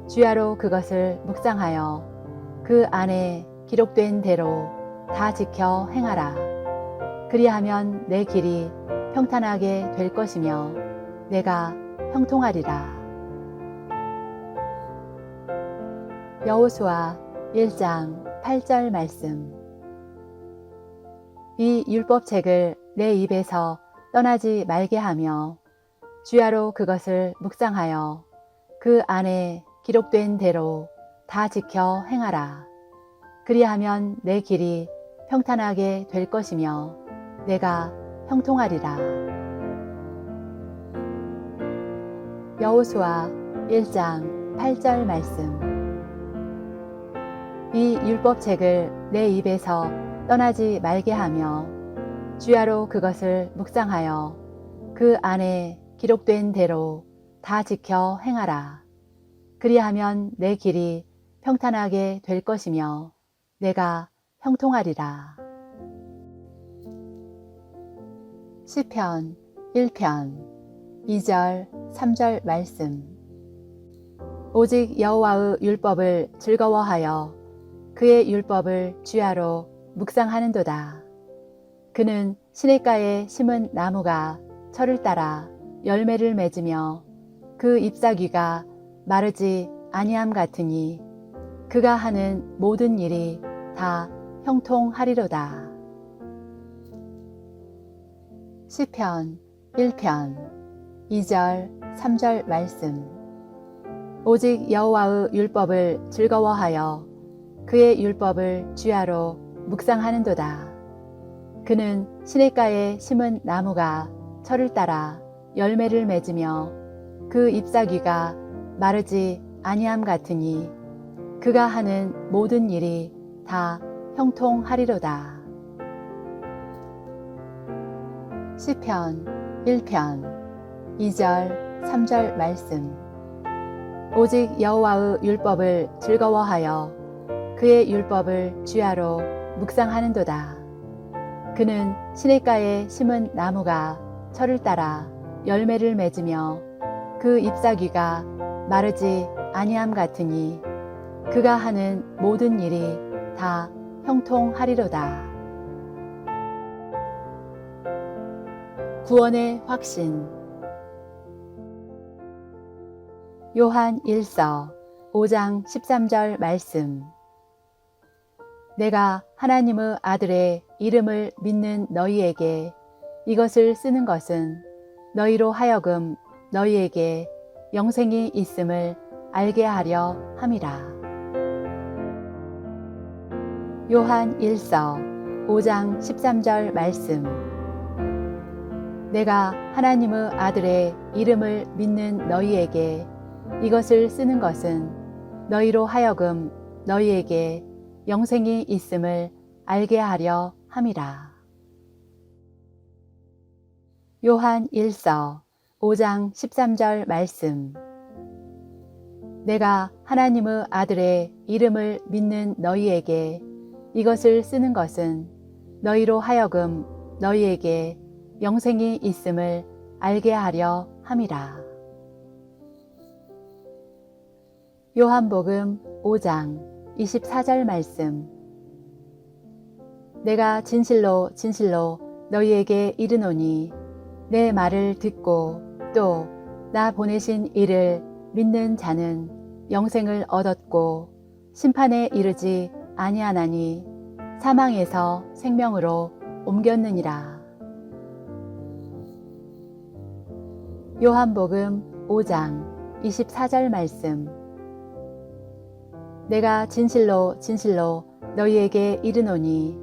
주야로 그것을 묵상하여 그 안에 기록된 대로 다 지켜 행하라. 그리하면 내 길이 평탄하게 될 것이며 내가 형통하리라. 여호수아 1장 8절 말씀. 이 율법책을 내 입에서 떠나지 말게 하며 주야로 그것을 묵상하여 그 안에 기록된 대로 다 지켜 행하라. 그리하면 내 길이 평탄하게 될 것이며 내가 형통하리라. 여호수아 1장 8절 말씀. 이 율법책을 내 입에서 떠나지 말게 하며 주야로 그것을 묵상하여 그 안에 기록된 대로 다 지켜 행하라. 그리하면 내 길이 평탄하게 될 것이며 내가 형통하리라. 시편 1편 2절 3절 말씀. 오직 여호와의 율법을 즐거워하여 그의 율법을 주야로 묵상하는도다. 그는 시냇가에 심은 나무가 철을 따라 열매를 맺으며 그 잎사귀가 마르지 아니함 같으니 그가 하는 모든 일이 다 형통하리로다. 시편 1편 2절 3절 말씀. 오직 여호와의 율법을 즐거워하여 그의 율법을 주야로 묵상하는도다. 그는 시냇가에 심은 나무가 철을 따라 열매를 맺으며 그 잎사귀가 마르지 아니함 같으니 그가 하는 모든 일이 다 형통하리로다. 시편 1편 2절 3절 말씀. 오직 여호와의 율법을 즐거워하여 그의 율법을 주야로 묵상하는도다. 그는 시냇가에 심은 나무가 철을 따라 열매를 맺으며 그 잎사귀가 마르지 아니함 같으니 그가 하는 모든 일이 다 형통하리로다. 구원의 확신. 요한 1서 5장 13절 말씀. 내가 하나님의 아들의 이름을 믿는 너희에게 이것을 쓰는 것은 너희로 하여금 너희에게 영생이 있음을 알게 하려 함이라. 요한 1서 5장 13절 말씀. 내가 하나님의 아들의 이름을 믿는 너희에게 이것을 쓰는 것은 너희로 하여금 너희에게 영생이 있음을 알게 하려 함이라. 요한 1서 5장 13절 말씀. 내가 하나님의 아들의 이름을 믿는 너희에게 이것을 쓰는 것은 너희로 하여금 너희에게 영생이 있음을 알게 하려 함이라. 요한복음 5장 24절 말씀. 내가 진실로 진실로 너희에게 이르노니 내 말을 듣고 또 나 보내신 이를 믿는 자는 영생을 얻었고 심판에 이르지 아니하나니 사망에서 생명으로 옮겼느니라. 요한복음 5장 24절 말씀. 내가 진실로 진실로 너희에게 이르노니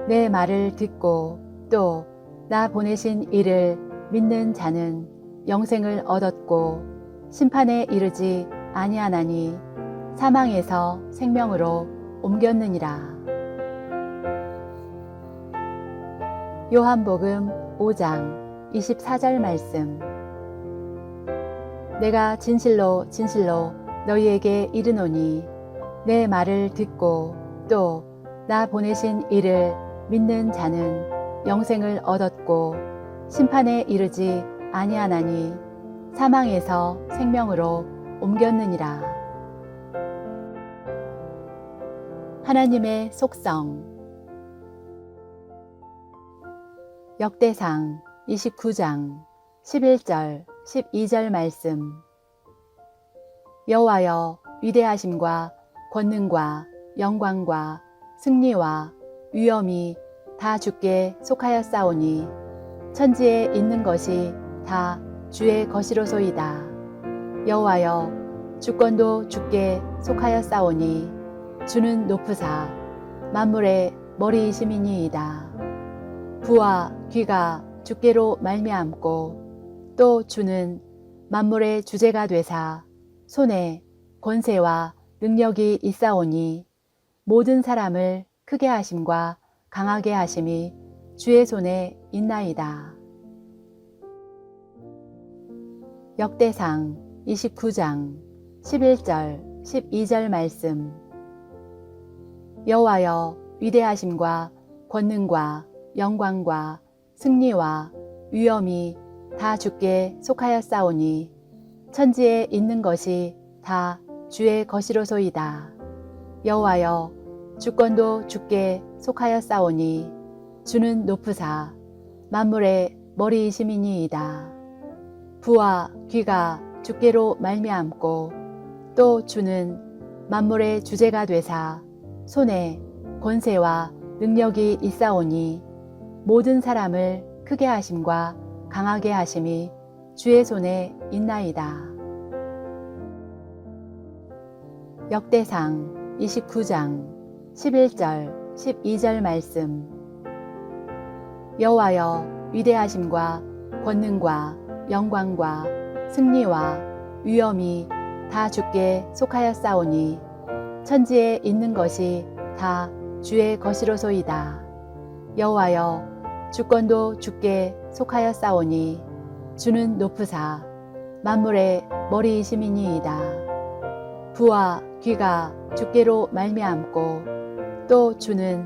내 말을 듣고 또 나 보내신 이를 믿는 자는 영생을 얻었고 심판에 이르지 아니하나니 사망에서 생명으로 옮겼느니라. 요한복음 5장 24절 말씀. 내가 진실로 진실로 너희에게 이르노니 내 말을 듣고 또 나 보내신 이를 믿는 자는 영생을 얻었고 심판에 이르지 아니하나니 사망에서 생명으로 옮겼느니라. 하나님의 속성. 역대상 29장 11절 12절 말씀. 여호와여, 위대하심과 권능과 영광과 승리와 위엄이 다 주께 속하였사오니 천지에 있는 것이 다 주의 것이로소이다. 여호와여, 주권도 주께 속하였사오니 주는 높으사 만물의 머리이심이니이다. 부와 귀가 주께로 말미암고 또 주는 만물의 주제가 되사 손에 권세와 능력이 있사오니 모든 사람을 크게 하심과 강하게 하심이 주의 손에 있나이다. 역대상 29장 11절 12절 말씀. 여호와여, 위대하심과 권능과 영광과 승리와 위엄이 다 주께 속하였사오니 천지에 있는 것이 다 주의 것이로소이다. 여호와여, 주권도 주께 속하였사오니 주는 높으사 만물의 머리이심이니이다. 부와 귀가 주께로 말미암고 또 주는 만물의 주제가 되사 손에 권세와 능력이 있사오니 모든 사람을 크게 하심과 강하게 하심이 주의 손에 있나이다. 역대상 29장 11절 12절 말씀. 여호와여, 위대하심과 권능과 영광과 승리와 위엄이 다 주께 속하였사오니 천지에 있는 것이 다 주의 것이로소이다. 여호와여, 주권도 주께 속하였사오니 주는 높으사 만물의 머리이심이니이다. 부와 귀가 주께로 말미암고 또 주는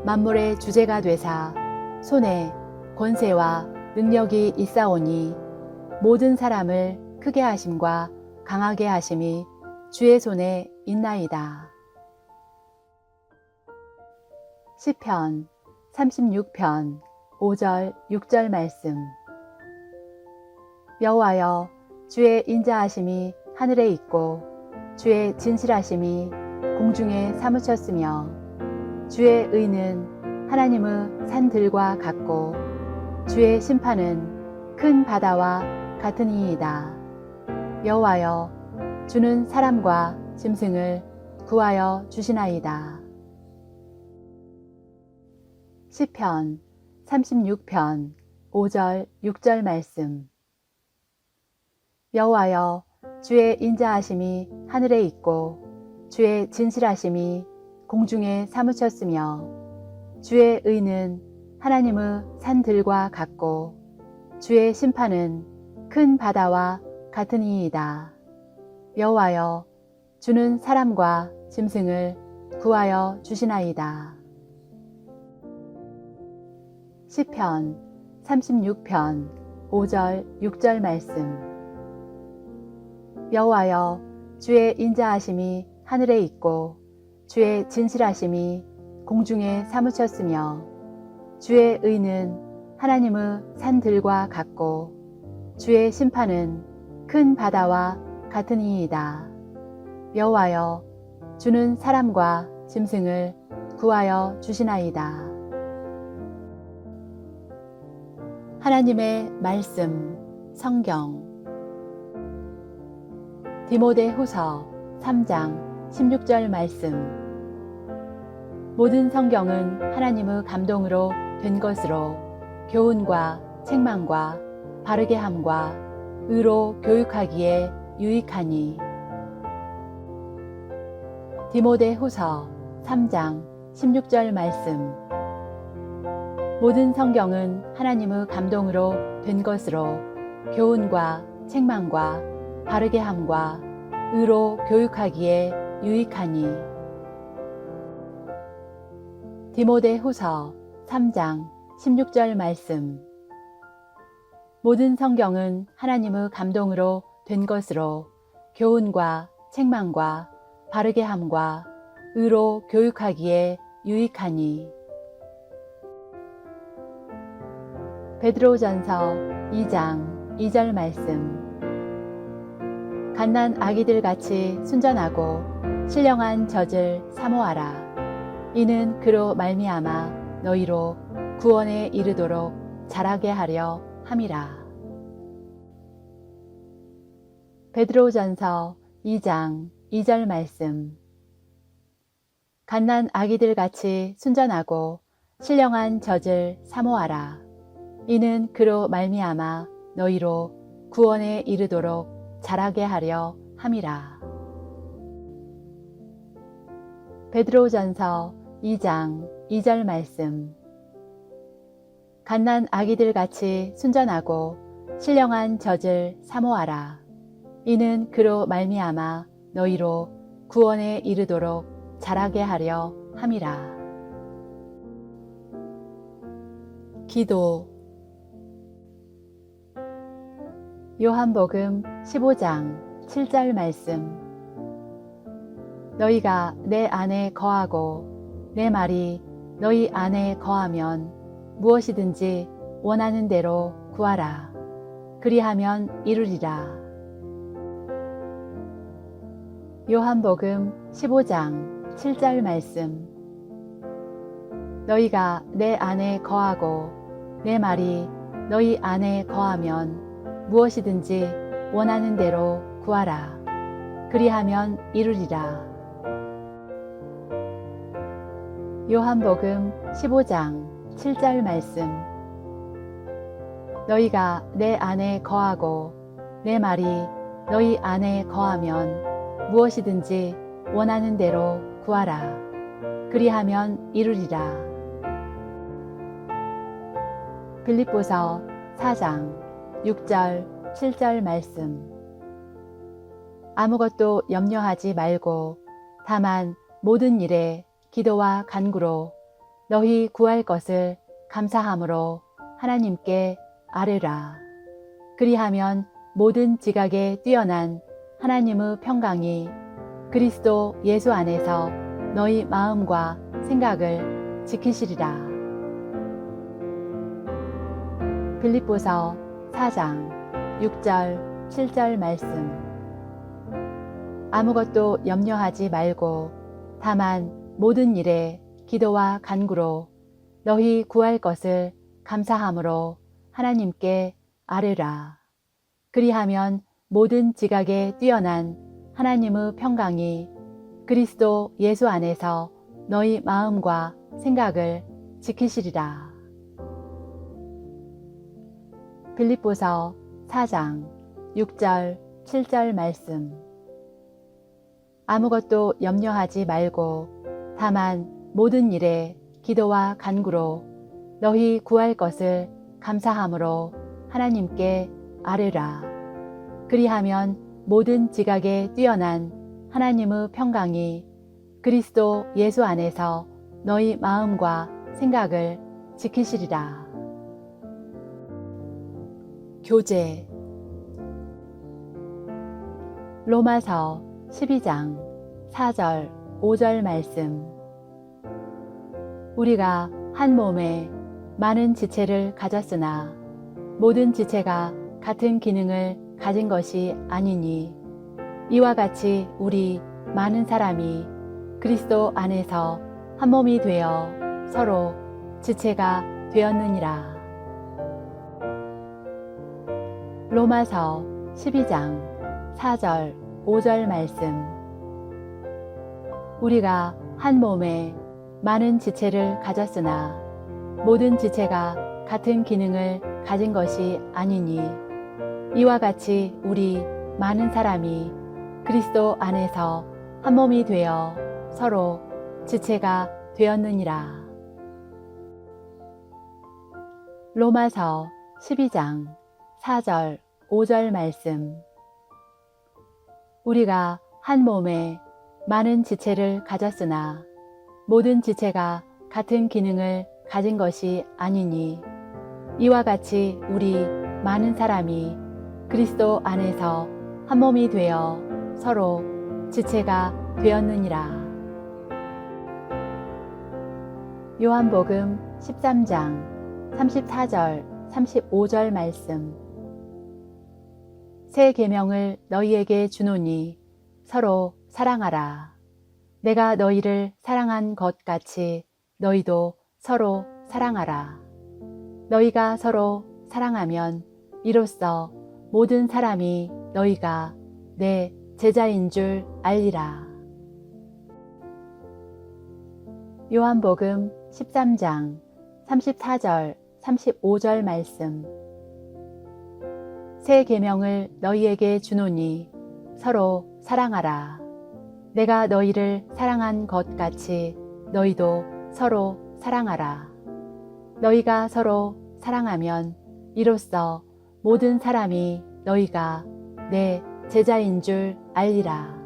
만물의 주제가 되사 손에 권세와 능력이 있사오니 모든 사람을 크게 하심과 강하게 하심이 주의 손에 있나이다. 시편 36편 5절 6절 말씀. 여호와여, 주의 인자하심이 하늘에 있고 주의 진실하심이 공중에 사무쳤으며 주의 의는 하나님의 산들과 같고 주의 심판은 큰 바다와 같으니이다. 여호와여, 주는 사람과 짐승을 구하여 주시나이다. 시편 36편 5절 6절 말씀. 여호와여, 주의 인자하심이 하늘에 있고 주의 진실하심이 공중에 사무쳤으며 주의 의는 하나님의 산들과 같고 주의 심판은 큰 바다와 같으니이다. 여호와여, 주는 사람과 짐승을 구하여 주시나이다. 시편 36편 5절 6절 말씀. 여호와여, 주의 인자하심이 하늘에 있고 주의 진실하심이 공중에 사무쳤으며 주의 의는 하나님의 산들과 같고 주의 심판은 큰 바다와 같으니이다. 여호와여, 주는 사람과 짐승을 구하여 주시나이다. 하나님의 말씀. 성경 디모데후서 3장 16절 말씀. 모든 성경은 하나님의 감동으로 된 것으로 교훈과 책망과 바르게 함과 의로 교육하기에 유익하니. 디모데후서 3장 16절 말씀. 모든 성경은 하나님의 감동으로 된 것으로 교훈과 책망과 바르게 함과 의로 교육하기에 유익하니. 디모데후서 3장 16절 말씀. 모든 성경은 하나님의 감동으로 된 것으로 교훈과 책망과 바르게 함과 의로 교육하기에 유익하니. 베드로전서 2장 2절 말씀. 갓난 아기들 같이 순전하고 신령한 젖을 사모하라. 이는 그로 말미암아 너희로 구원에 이르도록 자라게 하려 함이라. 베드로전서 2장 2절 말씀. 갓난 아기들 같이 순전하고 신령한 젖을 사모하라. 이는 그로 말미암아 너희로 구원에 이르도록 자라게 하려 함이라. 베드로전서 2장 2절 말씀. 갓난 아기들 같이 순전하고 신령한 젖을 사모하라. 이는 그로 말미암아 너희로 구원에 이르도록 자라게 하려 함이라. 기도. 요한복음 15장 7절 말씀. 너희가 내 안에 거하고 내 말이 너희 안에 거하면 무엇이든지 원하는 대로 구하라. 그리하면 이루리라. 요한복음 15장 7절 말씀. 너희가 내 안에 거하고 내 말이 너희 안에 거하면 무엇이든지 원하는 대로 구하라. 그리하면 이루리라. 요한복음 15장 7절 말씀. 너희가 내 안에 거하고 내 말이 너희 안에 거하면 무엇이든지 원하는 대로 구하라. 그리하면 이루리라. 빌립보서 4장 6절 7절 말씀. 아무것도 염려하지 말고 다만 모든 일에 기도와 간구로 너희 구할 것을 감사함으로 하나님께 아뢰라. 그리하면 모든 지각에 뛰어난 하나님의 평강이 그리스도 예수 안에서 너희 마음과 생각을 지키시리라. 빌립보서 4장 6절 7절 말씀. 아무것도 염려하지 말고 다만 모든 일에 기도와 간구로 너희 구할 것을 감사함으로 하나님께 아뢰라. 그리하면 모든 지각에 뛰어난 하나님의 평강이 그리스도 예수 안에서 너희 마음과 생각을 지키시리라. 빌립보서 4장 6절 7절 말씀. 아무것도 염려하지 말고 다만 모든 일에 기도와 간구로 너희 구할 것을 감사함으로 하나님께 아뢰라. 그리하면 모든 지각에 뛰어난 하나님의 평강이 그리스도 예수 안에서 너희 마음과 생각을 지키시리라. 교제. 로마서 12장 4절 5절 말씀. 우리가 한 몸에 많은 지체를 가졌으나 모든 지체가 같은 기능을 가진 것이 아니니 이와 같이 우리 많은 사람이 그리스도 안에서 한 몸이 되어 서로 지체가 되었느니라. 로마서 12장 4절 5절 말씀. 우리가 한 몸에 많은 지체를 가졌으나 모든 지체가 같은 기능을 가진 것이 아니니 이와 같이 우리 많은 사람이 그리스도 안에서 한 몸이 되어 서로 지체가 되었느니라. 로마서 12장 4절 5절 말씀. 우리가 한 몸에 많은 지체를 가졌으나 모든 지체가 같은 기능을 가진 것이 아니니 이와 같이 우리 많은 사람이 그리스도 안에서 한 몸이 되어 서로 지체가 되었느니라. 요한복음 13장 34절 35절 말씀. 새 계명을 너희에게 주노니 서로 사랑하라. 내가 너희를 사랑한 것 같이 너희도 서로 사랑하라. 너희가 서로 사랑하면 이로써 모든 사람이 너희가 내 제자인 줄 알리라. 요한복음 13장 34절 35절 말씀. 새 계명을 너희에게 주노니 서로 사랑하라. 내가 너희를 사랑한 것 같이 너희도 서로 사랑하라. 너희가 서로 사랑하면 이로써 모든 사람이 너희가 내 제자인 줄 알리라.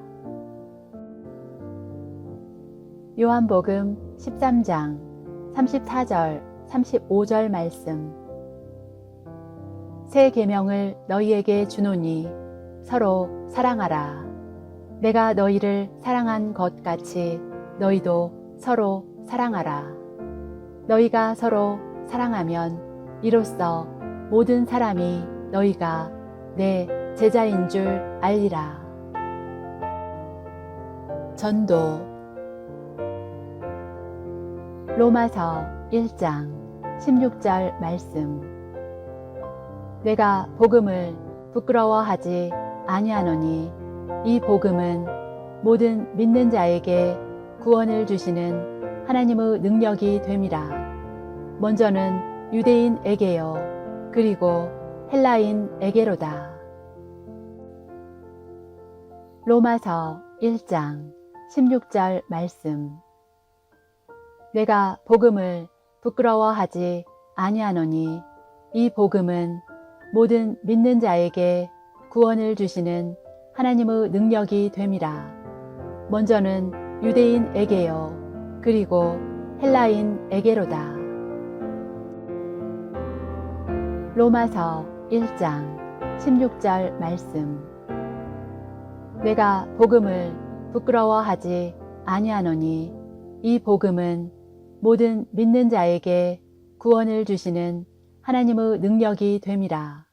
요한복음 13장 34절 35절 말씀. 새 계명을 너희에게 주노니 서로 사랑하라. 내가 너희를 사랑한 것 같이 너희도 서로 사랑하라. 너희가 서로 사랑하면 이로써 모든 사람이 너희가 내 제자인 줄 알리라. 전도. 로마서 1장 16절 말씀. 내가 복음을 부끄러워하지 아니하노니 이 복음은 모든 믿는 자에게 구원을 주시는 하나님의 능력이 됨이라. 먼저는 유대인에게요 그리고 헬라인에게로다. 로마서 1장 16절 말씀. 내가 복음을 부끄러워하지 아니하노니 이 복음은 모든 믿는 자에게 구원을 주시는 하나님의 능력이 됨이라. 먼저는 유대인에게요 그리고 헬라인에게로다. 로마서 1장 16절 말씀. 내가 복음을 부끄러워하지 아니하노니 이 복음은 모든 믿는 자에게 구원을 주시는 하나님의 능력이 됨이라.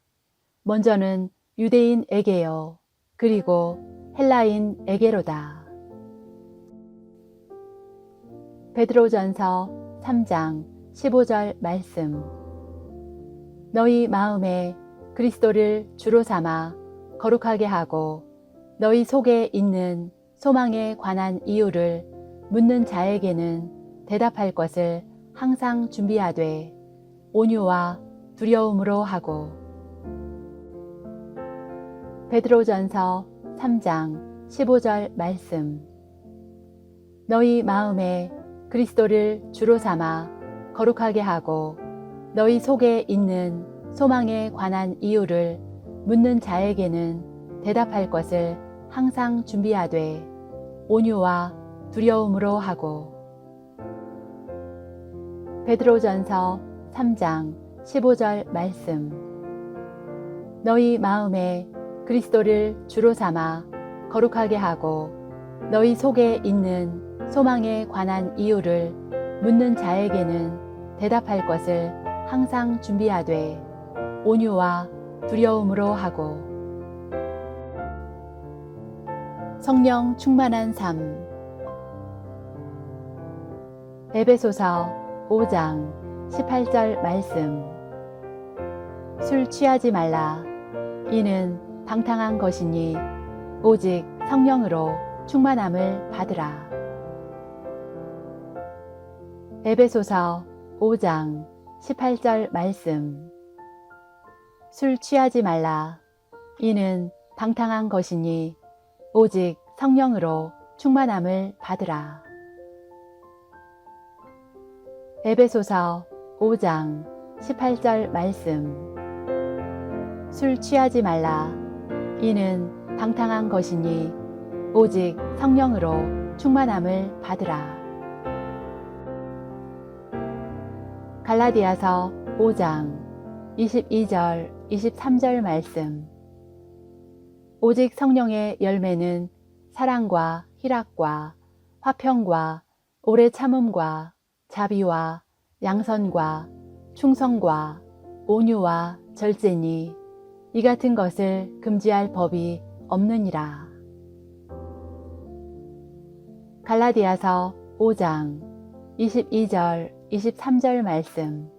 먼저는 유대인에게요 그리고 헬라인에게로다. 베드로전서 3장 15절 말씀. 너희 마음에 그리스도를 주로 삼아 거룩하게 하고 너희 속에 있는 소망에 관한 이유를 묻는 자에게는 대답할 것을 항상 준비하되 온유와 두려움으로 하고. 베드로전서 3장 15절 말씀. 너희 마음에 그리스도를 주로 삼아 거룩하게 하고 너희 속에 있는 소망에 관한 이유를 묻는 자에게는 대답할 것을 항상 준비하되 온유와 두려움으로 하고. 베드로전서 3장 15절 말씀. 너희 마음에 그리스도를 주로 삼아 거룩하게 하고 너희 속에 있는 소망에 관한 이유를 묻는 자에게는 대답할 것을 항상 준비하되 온유와 두려움으로 하고. 성령 충만한 삶. 에베소서 5장 18절 말씀. 술 취하지 말라. 이는 방탕한 것이니 오직 성령으로 충만함을 받으라. 에베소서 5장 18절 말씀. 술 취하지 말라. 이는 방탕한 것이니 오직 성령으로 충만함을 받으라. 에베소서 5장 18절 말씀. 술 취하지 말라. 이는 방탕한 것이니 오직 성령으로 충만함을 받으라. 갈라디아서 5장 22절 23절 말씀. 오직 성령의 열매는 사랑과 희락과 화평과 오래 참음과 자비와 양선과 충성과 온유와 절제니 이 같은 것을 금지할 법이 없느니라. 갈라디아서 5장 22절 23절 말씀.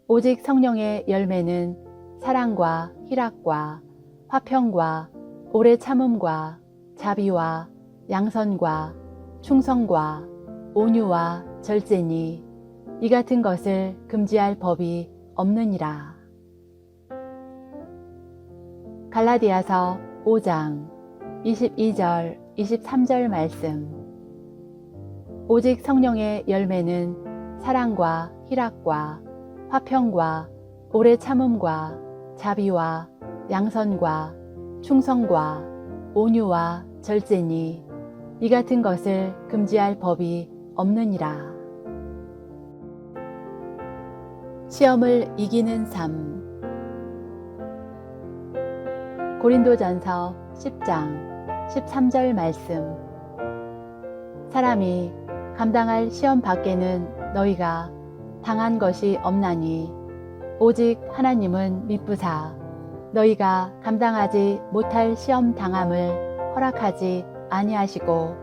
오직 성령의 열매는 사랑과 희락과 화평과 오래 참음과 자비와 양선과 충성과 온유와 절제니 이 같은 것을 금지할 법이 없느니라. 갈라디아서 5장 22절 23절 말씀. 오직 성령의 열매는 사랑과 희락과 화평과 오래 참음과 자비와 양선과 충성과 온유와 절제니 이 같은 것을 금지할 법이 없느니라. 시험을 이기는 삶. 고린도전서 10장 13절 말씀. 사람이 감당할 시험 밖에는 너희가 당한 것이 없나니 오직 하나님은 미쁘사 너희가 감당하지 못할 시험 당함을 허락하지 아니하시고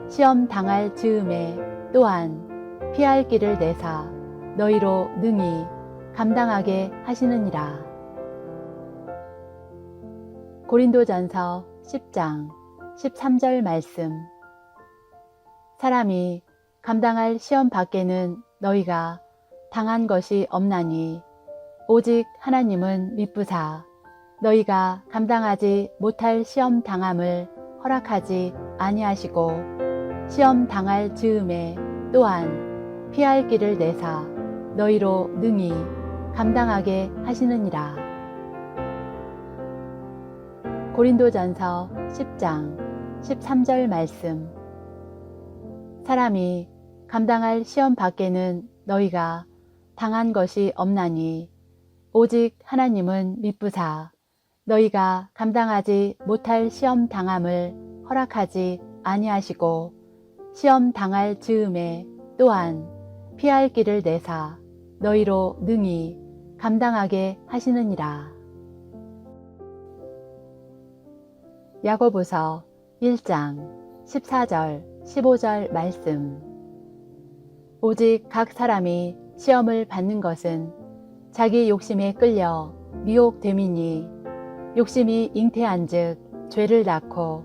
시험 당할 즈음에 또한 피할 길을 내사 너희로 능히 감당하게 하시느니라. 고린도전서 10장 13절 말씀. 사람이 감당할 시험 밖에는 너희가 당한 것이 없나니 오직 하나님은 미쁘사 너희가 감당하지 못할 시험 당함을 허락하지 아니하시고 시험 당할 즈음에 또한 피할 길을 내사 너희로 능히 감당하게 하시느니라. 고린도전서 10장 13절 말씀. 사람이 감당할 시험 밖에는 너희가 당한 것이 없나니 오직 하나님은 미쁘사 너희가 감당하지 못할 시험 당함을 허락하지 아니하시고 시험 당할 즈음에 또한 피할 길을 내사 너희로 능히 감당하게 하시느니라. 야고보서 1장 14절 15절 말씀. 오직 각 사람이 시험을 받는 것은 자기 욕심에 끌려 미혹됨이니 욕심이 잉태한즉 죄를 낳고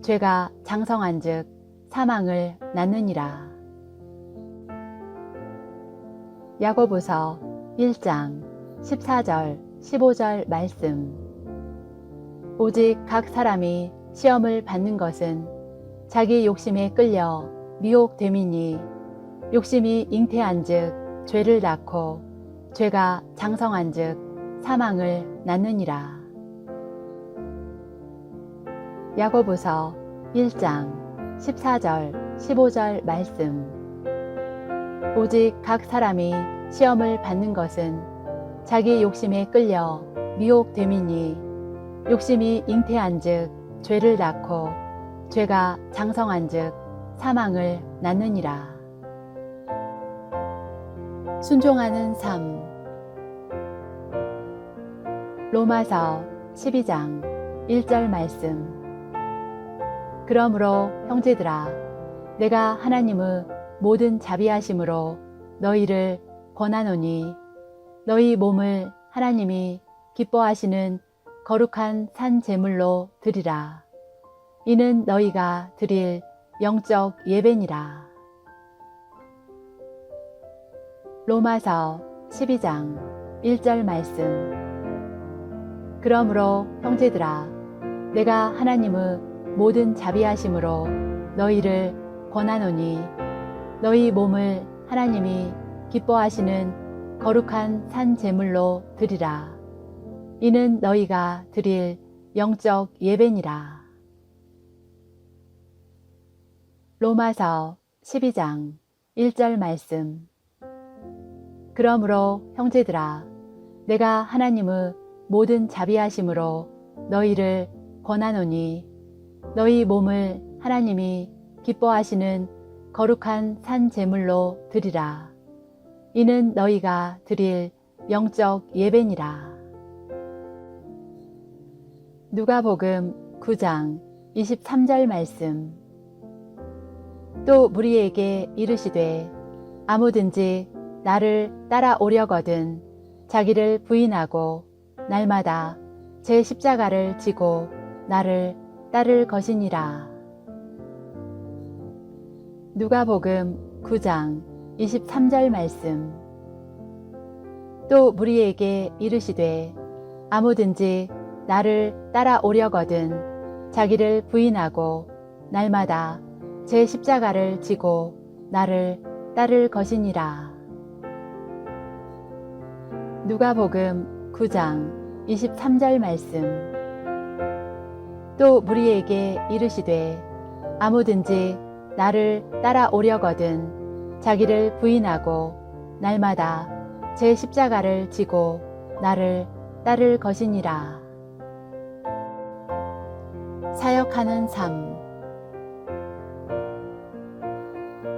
죄가 장성한즉 사망을 낳느니라. 야고보서 1장 14절 15절 말씀. 오직 각 사람이 시험을 받는 것은 자기 욕심에 끌려 미혹됨이니 욕심이 잉태한즉 죄를 낳고 죄가 장성한즉 사망을 낳느니라. 야고보서 1장 14절 15절 말씀. 오직 각 사람이 시험을 받는 것은 자기 욕심에 끌려 미혹됨이니 욕심이 잉태한즉 죄를 낳고 죄가 장성한즉 사망을 낳느니라. 순종하는 삶. 로마서 12장 1절 말씀. 그러므로 형제들아 내가 하나님의 모든 자비하심으로 너희를 권하노니 너희 몸을 하나님이 기뻐하시는 거룩한 산 제물로 드리라. 이는 너희가 드릴 영적 예배니라. 로마서 12장 1절 말씀. 그러므로 형제들아 내가 하나님의 모든 자비하심으로 너희를 권하노니 너희 몸을 하나님이 기뻐하시는 거룩한 산 제물로 드리라. 이는 너희가 드릴 영적 예배니라. 로마서 12장 1절 말씀. 그러므로 형제들아, 내가 하나님의 모든 자비하심으로 너희를 권하노니 너희 몸을 하나님이 기뻐하시는 거룩한 산 제물로 드리라. 이는 너희가 드릴 영적 예배니라. 누가복음 9장 23절 말씀. 또 무리에게 이르시되 아무든지 나를 따라오려거든 자기를 부인하고 날마다 제 십자가를 지고 나를 따를 것이니라. 누가복음 9장 23절 말씀. 또 무리에게 이르시되 아무든지 나를 따라오려거든 자기를 부인하고 날마다 제 십자가를 지고 나를 따를 것이니라. 누가복음 9장 23절 말씀. 또 무리에게 이르시되 아무든지 나를 따라오려거든 자기를 부인하고 날마다 제 십자가를 지고 나를 따를 것이니라. 사역하는 삶.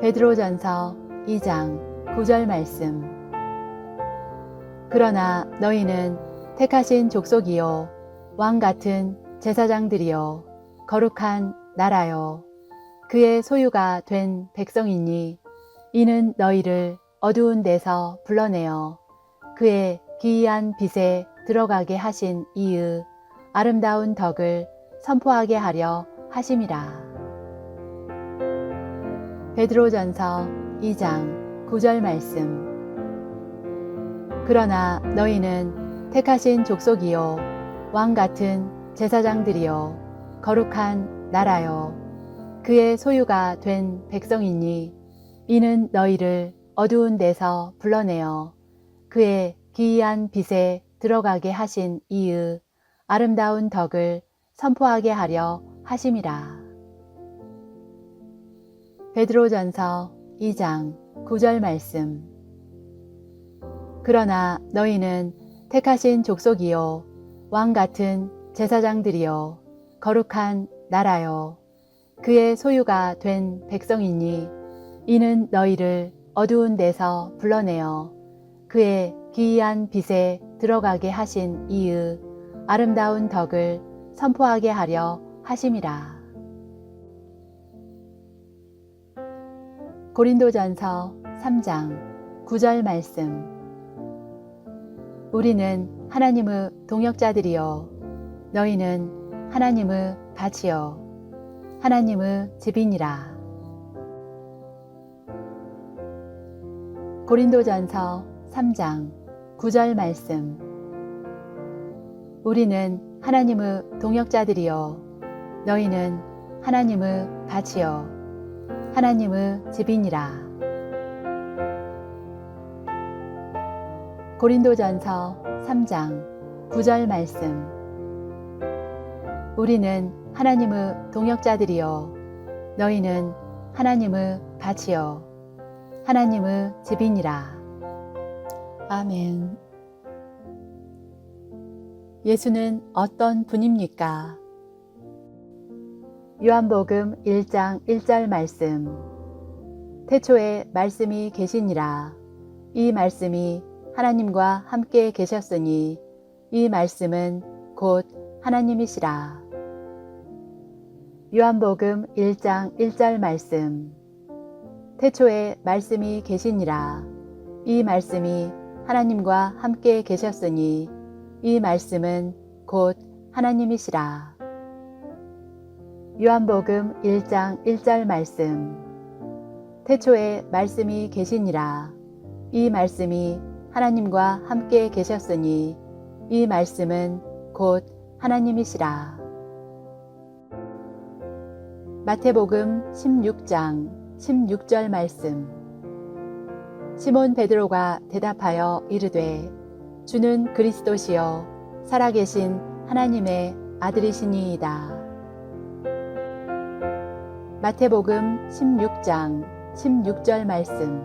베드로전서 2장 9절 말씀. 그러나 너희는 택하신 족속이요 왕 같은 제사장들이요 거룩한 나라요 그의 소유가 된 백성이니 이는 너희를 어두운 데서 불러내어 그의 기이한 빛에 들어가게 하신 이의 아름다운 덕을 선포하게 하려 하심이라. 베드로전서 2장 9절 말씀. 그러나 너희는 택하신 족속이요 왕 같은 제사장들이요 거룩한 나라요 그의 소유가 된 백성이니 이는 너희를 어두운 데서 불러내어 그의 기이한 빛에 들어가게 하신 이의 아름다운 덕을 선포하게 하려 하심이라. 베드로전서 2장 9절 말씀. 그러나 너희는 택하신 족속이요 왕 같은 제사장들이요 거룩한 나라요 그의 소유가 된 백성이니 이는 너희를 어두운 데서 불러내어 그의 기이한 빛에 들어가게 하신 이의 아름다운 덕을 선포하게 하려 하심이라. 고린도전서 3장 9절 말씀. 우리는 하나님의 동역자들이요 너희는 하나님의 밭이요 하나님의 집이니라. 고린도전서 3장 9절 말씀. 우리는 하나님의 동역자들이요 너희는 하나님의 밭이요 하나님의 집이니라. 고린도전서 3장 9절 말씀. 우리는 하나님의 동역자들이요 너희는 하나님의 밭이요 하나님의 집이니라. 아멘. 예수는 어떤 분입니까? 요한복음 1장 1절 말씀. 태초에 말씀이 계시니라. 이 말씀이 하나님과 함께 계셨으니 이 말씀은 곧 하나님이시라. 요한복음 1장 1절 말씀. 태초에 말씀이 계시니라. 이 말씀이 하나님과 함께 계셨으니 이 말씀은 곧 하나님이시라. 요한복음 1장 1절 말씀. 태초에 말씀이 계시니라. 이 말씀이 하나님과 함께 계셨으니 이 말씀은 곧 하나님이시라. 마태복음 16장 16절 말씀. 시몬 베드로가 대답하여 이르되 주는 그리스도시요 살아계신 하나님의 아들이시니이다. 마태복음 16장 16절 말씀.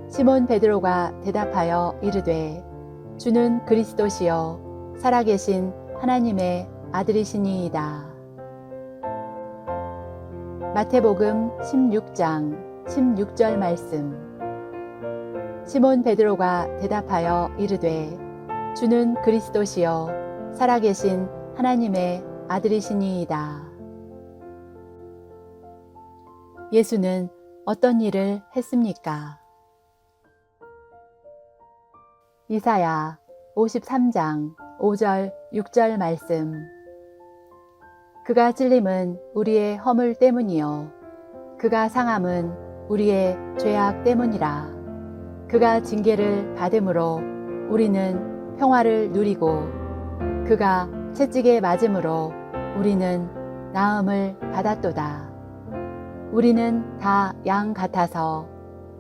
시몬 베드로가 대답하여 이르되 주는 그리스도시요 살아계신 하나님의 아들이시니이다. 마태복음 16장 16절 말씀. 시몬 베드로가 대답하여 이르되 주는 그리스도시요 살아계신 하나님의 아들이시니이다. 예수는 어떤 일을 했습니까? 이사야 53장 5절 6절 말씀. 그가 찔림은 우리의 허물 때문이요 그가 상함은 우리의 죄악 때문이라. 그가 징계를 받음으로 우리는 평화를 누리고 그가 채찍에 맞음으로 우리는 나음을 받았도다. 우리는 다 양 같아서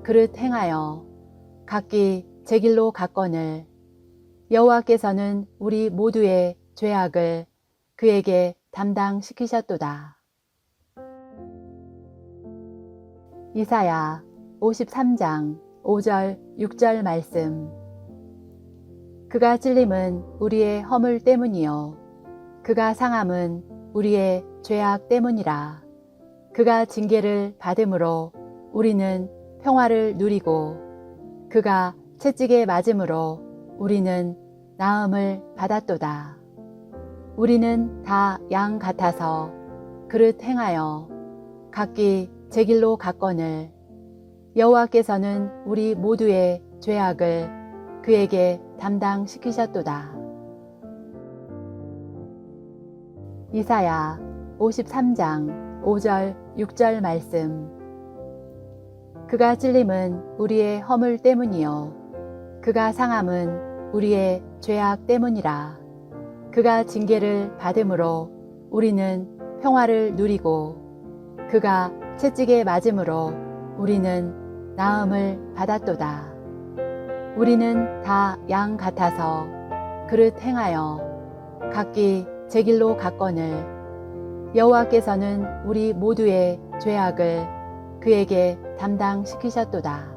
그릇 행하여 각기 제 길로 갔거늘 여호와께서는 우리 모두의 죄악을 그에게 담당시키셨도다. 이사야 53장 5절 6절 말씀. 그가 찔림은 우리의 허물 때문이요 그가 상함은 우리의 죄악 때문이라. 그가 징계를 받음으로 우리는 평화를 누리고 그가 채찍에 맞음으로 우리는 나음을 받았도다. 우리는 다 양 같아서 그릇 행하여 각기 제 길로 갔거늘 여호와께서는 우리 모두의 죄악을 그에게 담당시키셨도다. 이사야 53장 5절 6절 말씀. 그가 찔림은 우리의 허물 때문이요 그가 상함은 우리의 죄악 때문이라. 그가 징계를 받음으로 우리는 평화를 누리고 그가 채찍에 맞음으로 우리는 나음을 받았도다. 우리는 다 양 같아서 그릇 행하여 각기 제 길로 갔거늘 여호와께서는 우리 모두의 죄악을 그에게 담당시키셨도다.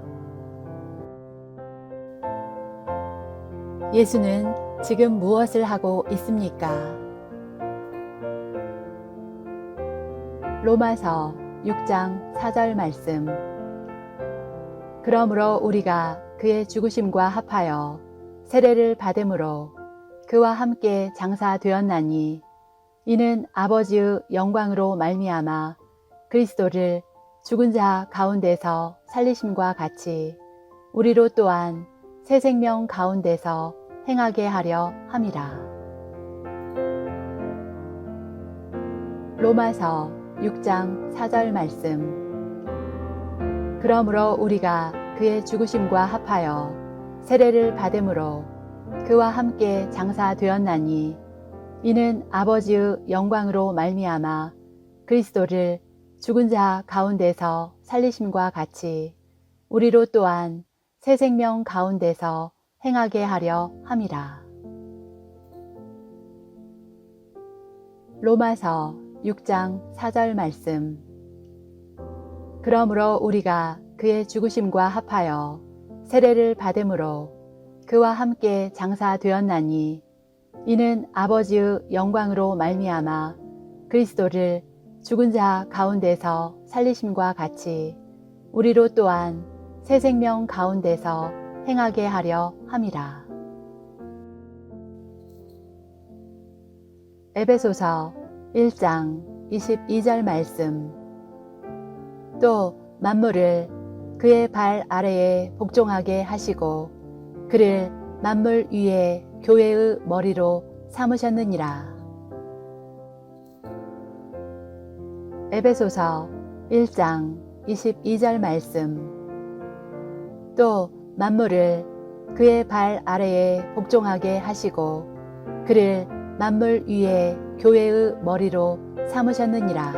예수는 지금 무엇을 하고 있습니까? 로마서 6장 4절 말씀. 그러므로 우리가 그의 죽으심과 합하여 세례를 받음으로 그와 함께 장사되었나니 이는 아버지의 영광으로 말미암아 그리스도를 죽은 자 가운데서 살리심과 같이 우리로 또한 새 생명 가운데서 행하게 하려 함이라. 로마서 6장 4절 말씀. 그러므로 우리가 그의 죽으심과 합하여 세례를 받음으로 그와 함께 장사되었나니 이는 아버지의 영광으로 말미암아 그리스도를 죽은 자 가운데서 살리심과 같이 우리로 또한 새 생명 가운데서 행하게 하려 함이라. 로마서 6장 4절 말씀. 그러므로 우리가 그의 죽으심과 합하여 세례를 받음으로 그와 함께 장사되었나니 이는 아버지의 영광으로 말미암아 그리스도를 죽은 자 가운데서 살리심과 같이 우리로 또한 새 생명 가운데서 행하게 하려 함이라. 에베소서 1장 22절 말씀. 또 만물을 그의 발 아래에 복종하게 하시고 그를 만물 위에 교회의 머리로 삼으셨느니라. 에베소서 1장 22절 말씀. 또 만물을 그의 발 아래에 복종하게 하시고 그를 만물 위에 교회의 머리로 삼으셨느니라.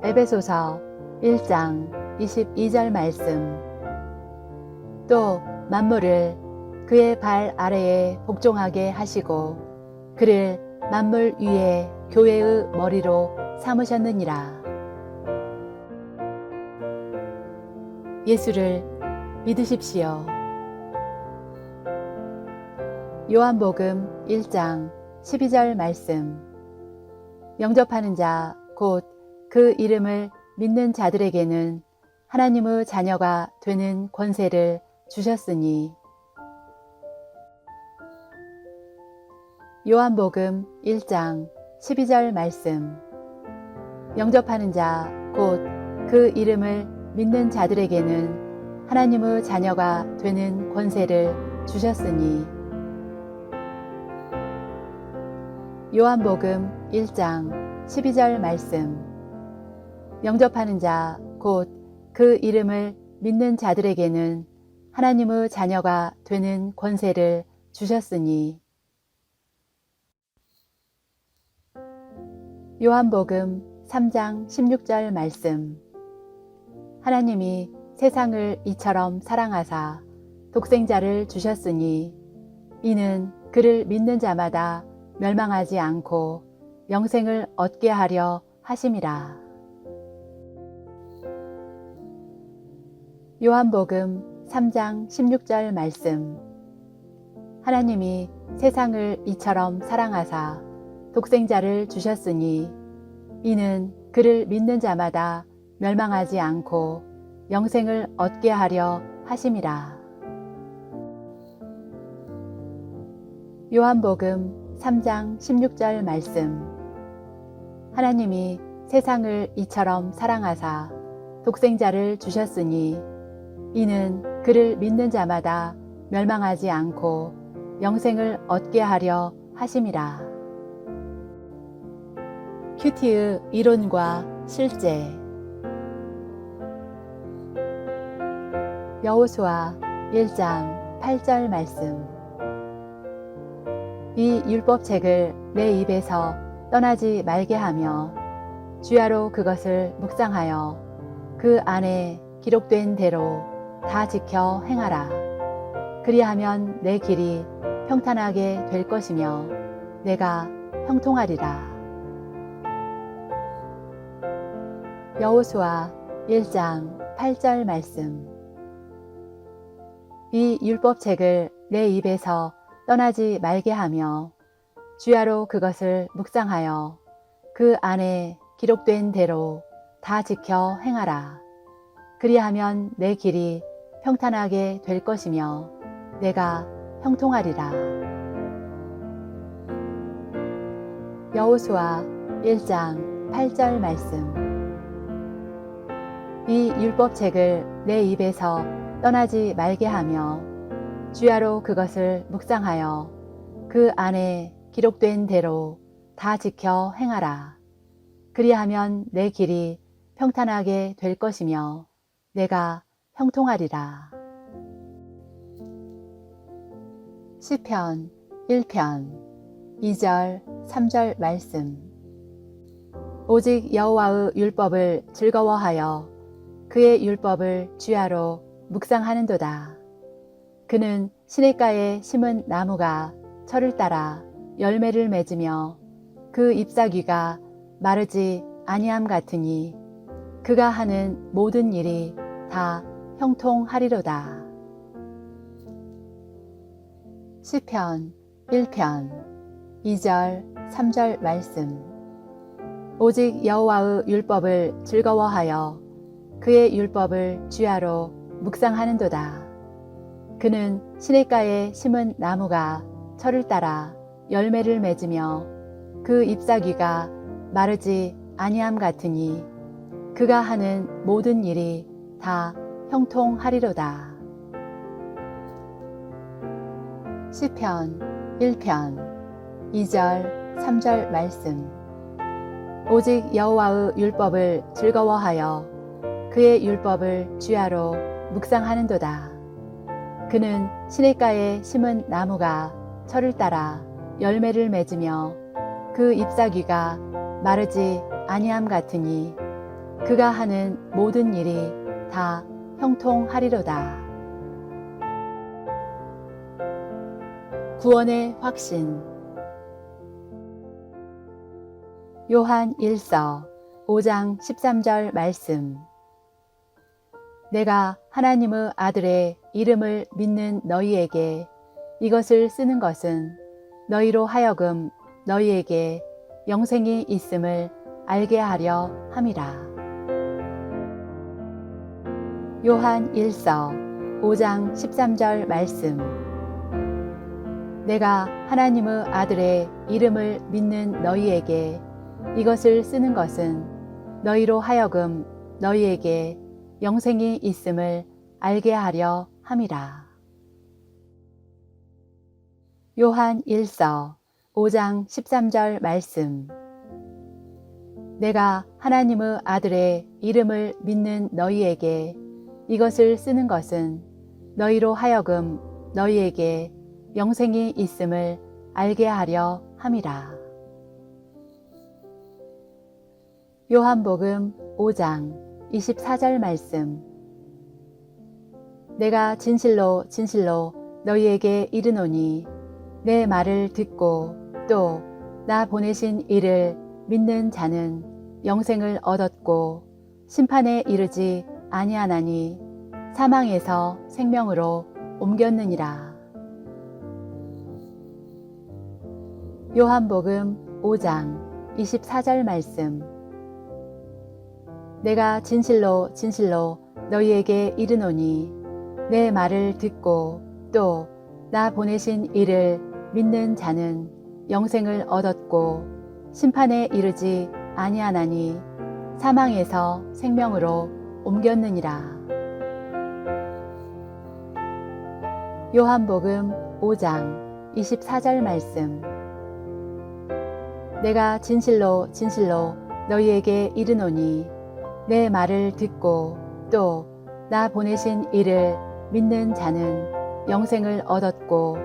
에베소서 1장 22절 말씀. 또 만물을 그의 발 아래에 복종하게 하시고 그를 만물 위에 교회의 머리로 삼으셨느니라. 예수를 믿으십시오. 요한복음 1장 12절 말씀. 영접하는 자 곧 그 이름을 믿는 자들에게는 하나님의 자녀가 되는 권세를 주셨으니. 요한복음 1장 12절 말씀. 영접하는 자 곧 그 이름을 믿는 자들에게는 하나님의 자녀가 되는 권세를 주셨으니. 요한복음 1장 12절 말씀. 영접하는 자 곧 그 이름을 믿는 자들에게는 하나님의 자녀가 되는 권세를 주셨으니. 요한복음 3장 16절 말씀. 하나님이 세상을 이처럼 사랑하사 독생자를 주셨으니 이는 그를 믿는 자마다 멸망하지 않고 영생을 얻게 하려 하심이라. 요한복음 3장 16절 말씀. 하나님이 세상을 이처럼 사랑하사 독생자를 주셨으니 이는 그를 믿는 자마다 멸망하지 않고 영생을 얻게 하려 하심이라. 요한복음 3장 16절 말씀. 하나님이 세상을 이처럼 사랑하사 독생자를 주셨으니 이는 그를 믿는 자마다 멸망하지 않고 영생을 얻게 하려 하심이라. 큐티의 이론과 실제. 여호수아 1장 8절 말씀. 이 율법책을 내 입에서 떠나지 말게 하며 주야로 그것을 묵상하여 그 안에 기록된 대로 다 지켜 행하라. 그리하면 내 길이 평탄하게 될 것이며 내가 형통하리라. 여호수아 1장 8절 말씀. 이 율법책을 내 입에서 떠나지 말게 하며 주야로 그것을 묵상하여 그 안에 기록된 대로 다 지켜 행하라. 그리하면 내 길이 평탄하게 될 것이며 내가 형통하리라. 여호수아 1장 8절 말씀. 이 율법책을 내 입에서 떠나지 말게 하며 주야로 그것을 묵상하여 그 안에 기록된 대로 다 지켜 행하라. 그리하면 내 길이 평탄하게 될 것이며 내가 형통하리라. 시편 1편 2절 3절 말씀. 오직 여호와의 율법을 즐거워하여 그의 율법을 주야로 묵상하는도다. 그는 시냇가에 심은 나무가 철을 따라 열매를 맺으며 그 잎사귀가 마르지 아니함 같으니 그가 하는 모든 일이 다 형통하리로다. 시편 1편 2절 3절 말씀. 오직 여호와의 율법을 즐거워하여 그의 율법을 주야로 묵상하는도다. 그는 시냇가에 심은 나무가 철을 따라 열매를 맺으며 그 잎사귀가 마르지 아니함 같으니 그가 하는 모든 일이 다 형통하리로다. 시편 1편 2절 3절 말씀. 오직 여호와의 율법을 즐거워하여 그의 율법을 주야로 묵상하는도다. 그는 시냇가에 심은 나무가 철을 따라 열매를 맺으며 그 잎사귀가 마르지 아니함 같으니 그가 하는 모든 일이 다 형통하리로다. 구원의 확신. 요한 1서 5장 13절 말씀. 내가 하나님의 아들의 이름을 믿는 너희에게 이것을 쓰는 것은 너희로 하여금 너희에게 영생이 있음을 알게 하려 함이라. 요한 1서 5장 13절 말씀. 내가 하나님의 아들의 이름을 믿는 너희에게 이것을 쓰는 것은 너희로 하여금 너희에게 영생이 있음을 알게 하려 함이라. 요한 1서 5장 13절 말씀. 내가 하나님의 아들의 이름을 믿는 너희에게 이것을 쓰는 것은 너희로 하여금 너희에게 영생이 있음을 알게 하려 함이라. 요한복음 5장 24절 말씀. 내가 진실로 진실로 너희에게 이르노니 내 말을 듣고 또 나 보내신 이를 믿는 자는 영생을 얻었고 심판에 이르지 아니하나니 사망에서 생명으로 옮겼느니라. 요한복음 5장 24절 말씀. 내가 진실로 진실로 너희에게 이르노니 내 말을 듣고 또 나 보내신 이를 믿는 자는 영생을 얻었고 심판에 이르지 아니하나니 사망에서 생명으로 옮겼느니라. 요한복음 5장 24절 말씀. 내가 진실로 진실로 너희에게 이르노니 내 말을 듣고 또 나 보내신 이를 믿는 자는 영생을 얻었고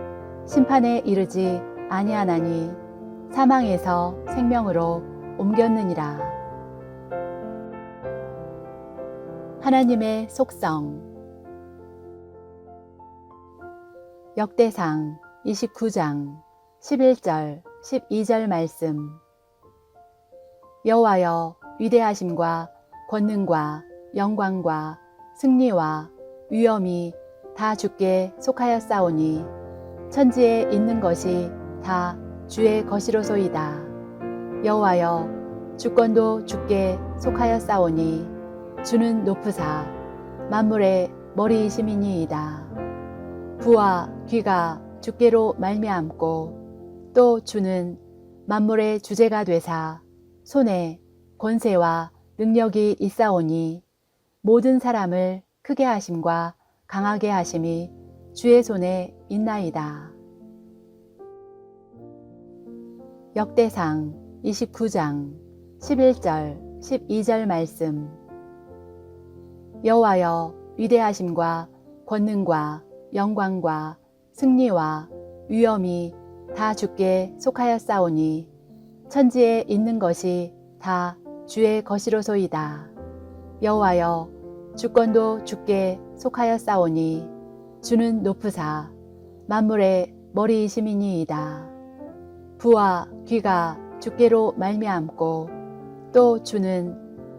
심판에 이르지 아니하나니 사망에서 생명으로 옮겼느니라. 하나님의 속성. 역대상 29장 11절 12절 말씀. 여호와여, 위대하심과 권능과 영광과 승리와 위엄이 다 주께 속하였사오니 천지에 있는 것이 다 주의 것이로소이다. 여호와여, 주권도 주께 속하였사오니 주는 높으사 만물의 머리이심이니이다. 부와 귀가 주께로 말미암고 또 주는 만물의 주제가 되사 손에 권세와 능력이 있사오니 모든 사람을 크게 하심과 강하게 하심이 주의 손에 있나이다. 역대상 29장 11절 12절 말씀. 여호와여, 위대하심과 권능과 영광과 승리와 위엄이 다 주께 속하였사오니 천지에 있는 것이 다 주의 것이로소이다. 여호와여, 주권도 주께 속하였사오니 주는 높으사 만물의 머리이심이니이다. 부와 귀가 주께로 말미암고 또 주는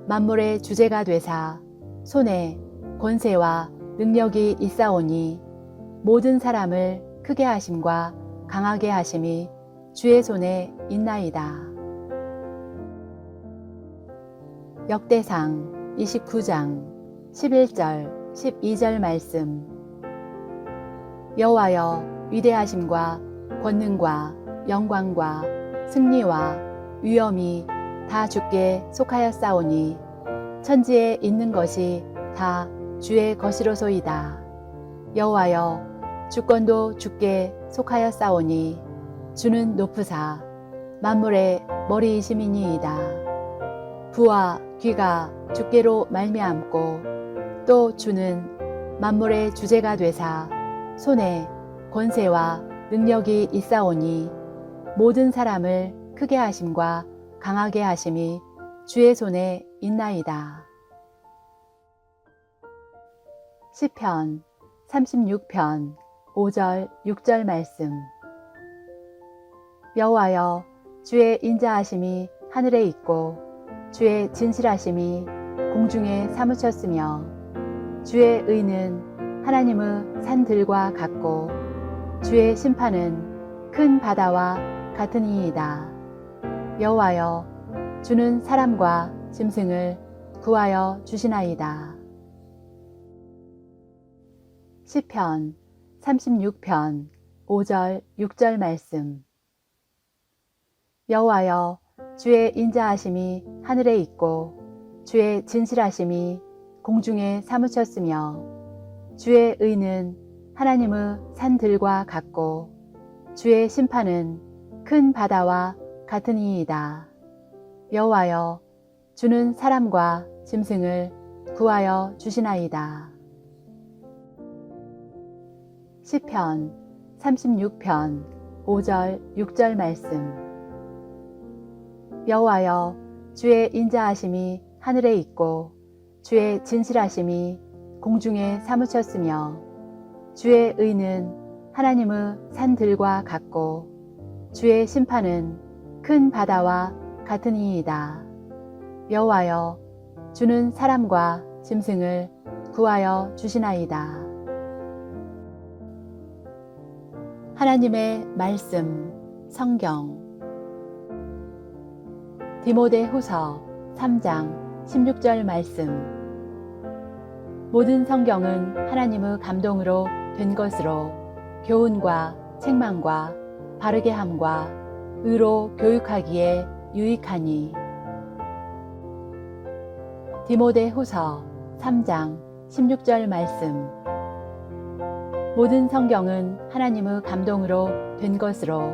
만물의 주제가 되사 손에 권세와 능력이 있사오니 모든 사람을 크게 하심과 강하게 하심이 주의 손에 있나이다. 역대상 29장 11절 12절 말씀. 여호와여, 위대하심과 권능과 영광과 승리와 위엄이 다 주께 속하였사오니 천지에 있는 것이 다 주의 것이로소이다. 여호와여, 주권도 주께 속하였사오니 주는 높으사 만물의 머리이심이니이다. 부와 귀가 주께로 말미암고 또 주는 만물의 주제가 되사 손에 권세와 능력이 있사오니 모든 사람을 크게 하심과 강하게 하심이 주의 손에 있나이다. 시편 36편 5절 6절 말씀. 여호와여, 주의 인자하심이 하늘에 있고 주의 진실하심이 공중에 사무쳤으며 주의 의는 하나님의 산들과 같고 주의 심판은 큰 바다와 같으니이다. 여호와여, 주는 사람과 짐승을 구하여 주시나이다. 시편 36편 5절 6절 말씀. 여호와여, 주의 인자하심이 하늘에 있고 주의 진실하심이 공중에 사무쳤으며 주의 의는 하나님의 산들과 같고 주의 심판은 큰 바다와 같으니이다. 여호와여, 주는 사람과 짐승을 구하여 주시나이다. 시편 36편 5절 6절 말씀. 여호와여, 주의 인자하심이 하늘에 있고 주의 진실하심이 공중에 사무쳤으며 주의 의는 하나님의 산들과 같고 주의 심판은 큰 바다와 같으니이다. 여호와여, 주는 사람과 짐승을 구하여 주시나이다. 하나님의 말씀 성경. 디모데후서 3장 16절 말씀. 모든 성경은 하나님의 감동으로 된 것으로 교훈과 책망과 바르게 함과 의로 교육하기에 유익하니. 디모데후서 3장 16절 말씀. 모든 성경은 하나님의 감동으로 된 것으로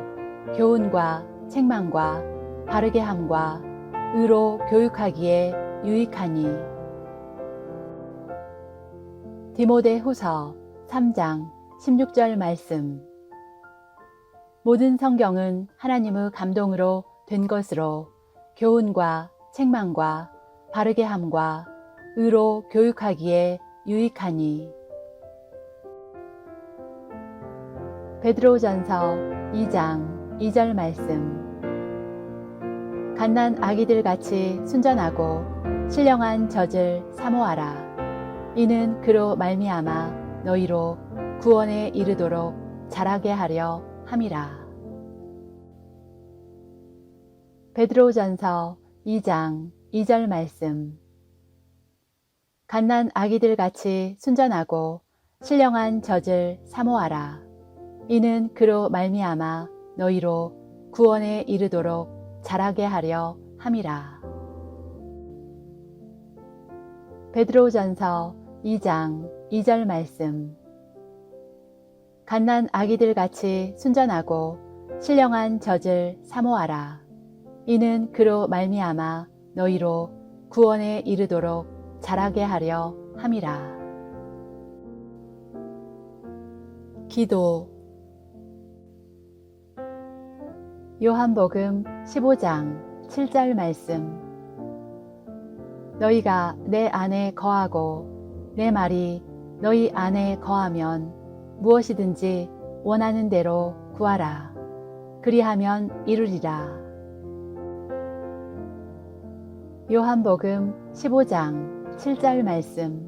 교훈과 책망과 바르게 함과 의로 교육하기에 유익하니. 디모데후서 3장 16절 말씀. 모든 성경은 하나님의 감동으로 된 것으로 교훈과 책망과 바르게 함과 의로 교육하기에 유익하니. 베드로전서 2장 2절 말씀. 갓난 아기들 같이 순전하고 신령한 젖을 사모하라. 이는 그로 말미암아 너희로 구원에 이르도록 자라게 하려 함이라. 베드로전서 2장 2절 말씀. 갓난 아기들 같이 순전하고 신령한 젖을 사모하라. 이는 그로 말미암아 너희로 구원에 이르도록 자라게 하려 함이라. 베드로전서 2장 2절 말씀. 갓난 아기들 같이 순전하고 신령한 젖을 사모하라. 이는 그로 말미암아 너희로 구원에 이르도록 자라게 하려 함이라. 기도. 요한복음 15장 7절 말씀. 너희가 내 안에 거하고 내 말이 너희 안에 거하면 무엇이든지 원하는 대로 구하라. 그리하면 이루리라. 요한복음 15장 7절 말씀.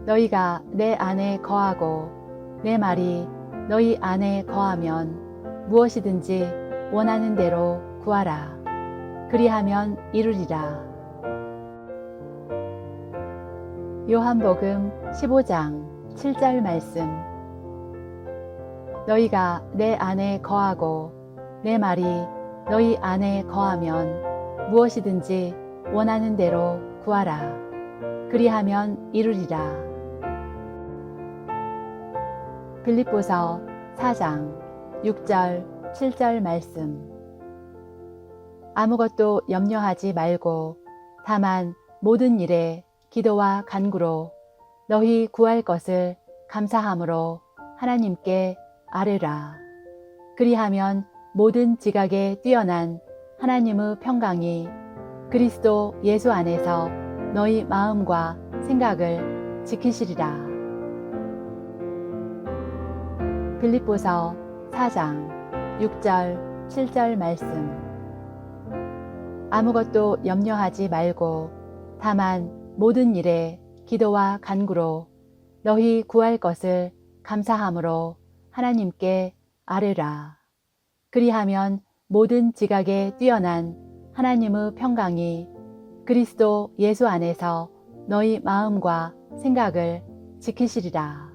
너희가 내 안에 거하고 내 말이 너희 안에 거하면 무엇이든지 원하는 대로 구하라. 그리하면 이루리라. 요한복음 15장 7절 말씀. 너희가 내 안에 거하고 내 말이 너희 안에 거하면 무엇이든지 원하는 대로 구하라. 그리하면 이루리라. 빌립보서 4장 6절 7절 말씀. 아무것도 염려하지 말고 다만 모든 일에 기도와 간구로 너희 구할 것을 감사함으로 하나님께 아뢰라. 그리하면 모든 지각에 뛰어난 하나님의 평강이 그리스도 예수 안에서 너희 마음과 생각을 지키시리라. 빌립보서 4장 6절 7절 말씀. 아무것도 염려하지 말고 다만 모든 일에 기도와 간구로 너희 구할 것을 감사함으로 하나님께 아뢰라. 그리하면 모든 지각에 뛰어난 하나님의 평강이 그리스도 예수 안에서 너희 마음과 생각을 지키시리라.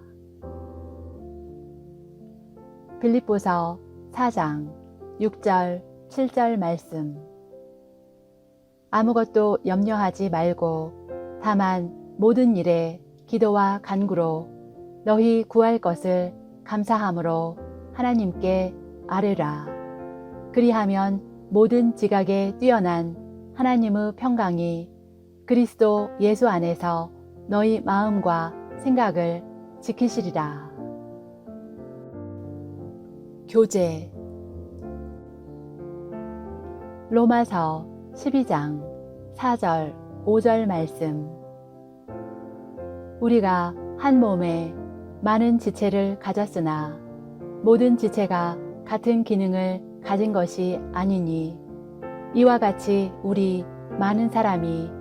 빌립보서 4장 6절 7절 말씀. 아무것도 염려하지 말고 다만 모든 일에 기도와 간구로 너희 구할 것을 감사함으로 하나님께 아뢰라. 그리하면 모든 지각에 뛰어난 하나님의 평강이 그리스도 예수 안에서 너희 마음과 생각을 지키시리라. 교제. 로마서 12장 4절 5절 말씀. 우리가 한 몸에 많은 지체를 가졌으나 모든 지체가 같은 기능을 가진 것이 아니니 이와 같이 우리 많은 사람이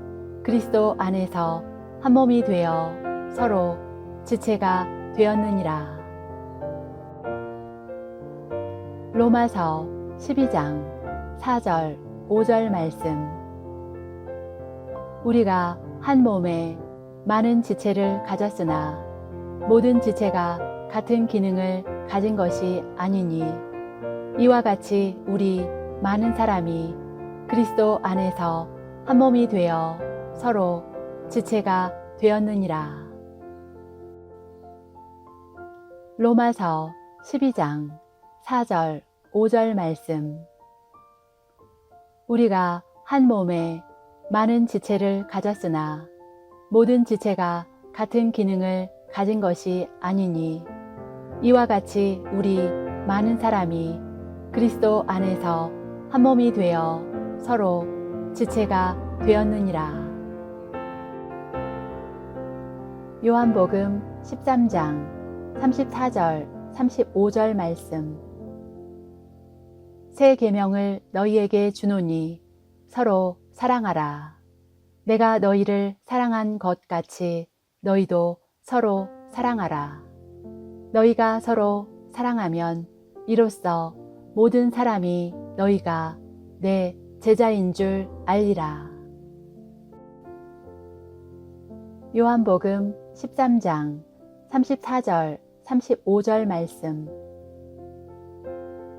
그리스도 안에서 한 몸이 되어 서로 지체가 되었느니라. 로마서 12장 4절 5절 말씀. 우리가 한 몸에 많은 지체를 가졌으나 모든 지체가 같은 기능을 가진 것이 아니니 이와 같이 우리 많은 사람이 그리스도 안에서 한 몸이 되어 서로 지체가 되었느니라. 로마서 12장 4절 5절 말씀. 우리가 한 몸에 많은 지체를 가졌으나 모든 지체가 같은 기능을 가진 것이 아니니 이와 같이 우리 많은 사람이 그리스도 안에서 한 몸이 되어 서로 지체가 되었느니라. 요한복음 13장 34절 35절 말씀. 새 계명을 너희에게 주노니 서로 사랑하라. 내가 너희를 사랑한 것 같이 너희도 서로 사랑하라. 너희가 서로 사랑하면 이로써 모든 사람이 너희가 내 제자인 줄 알리라. 요한복음 13장 34절 35절 말씀.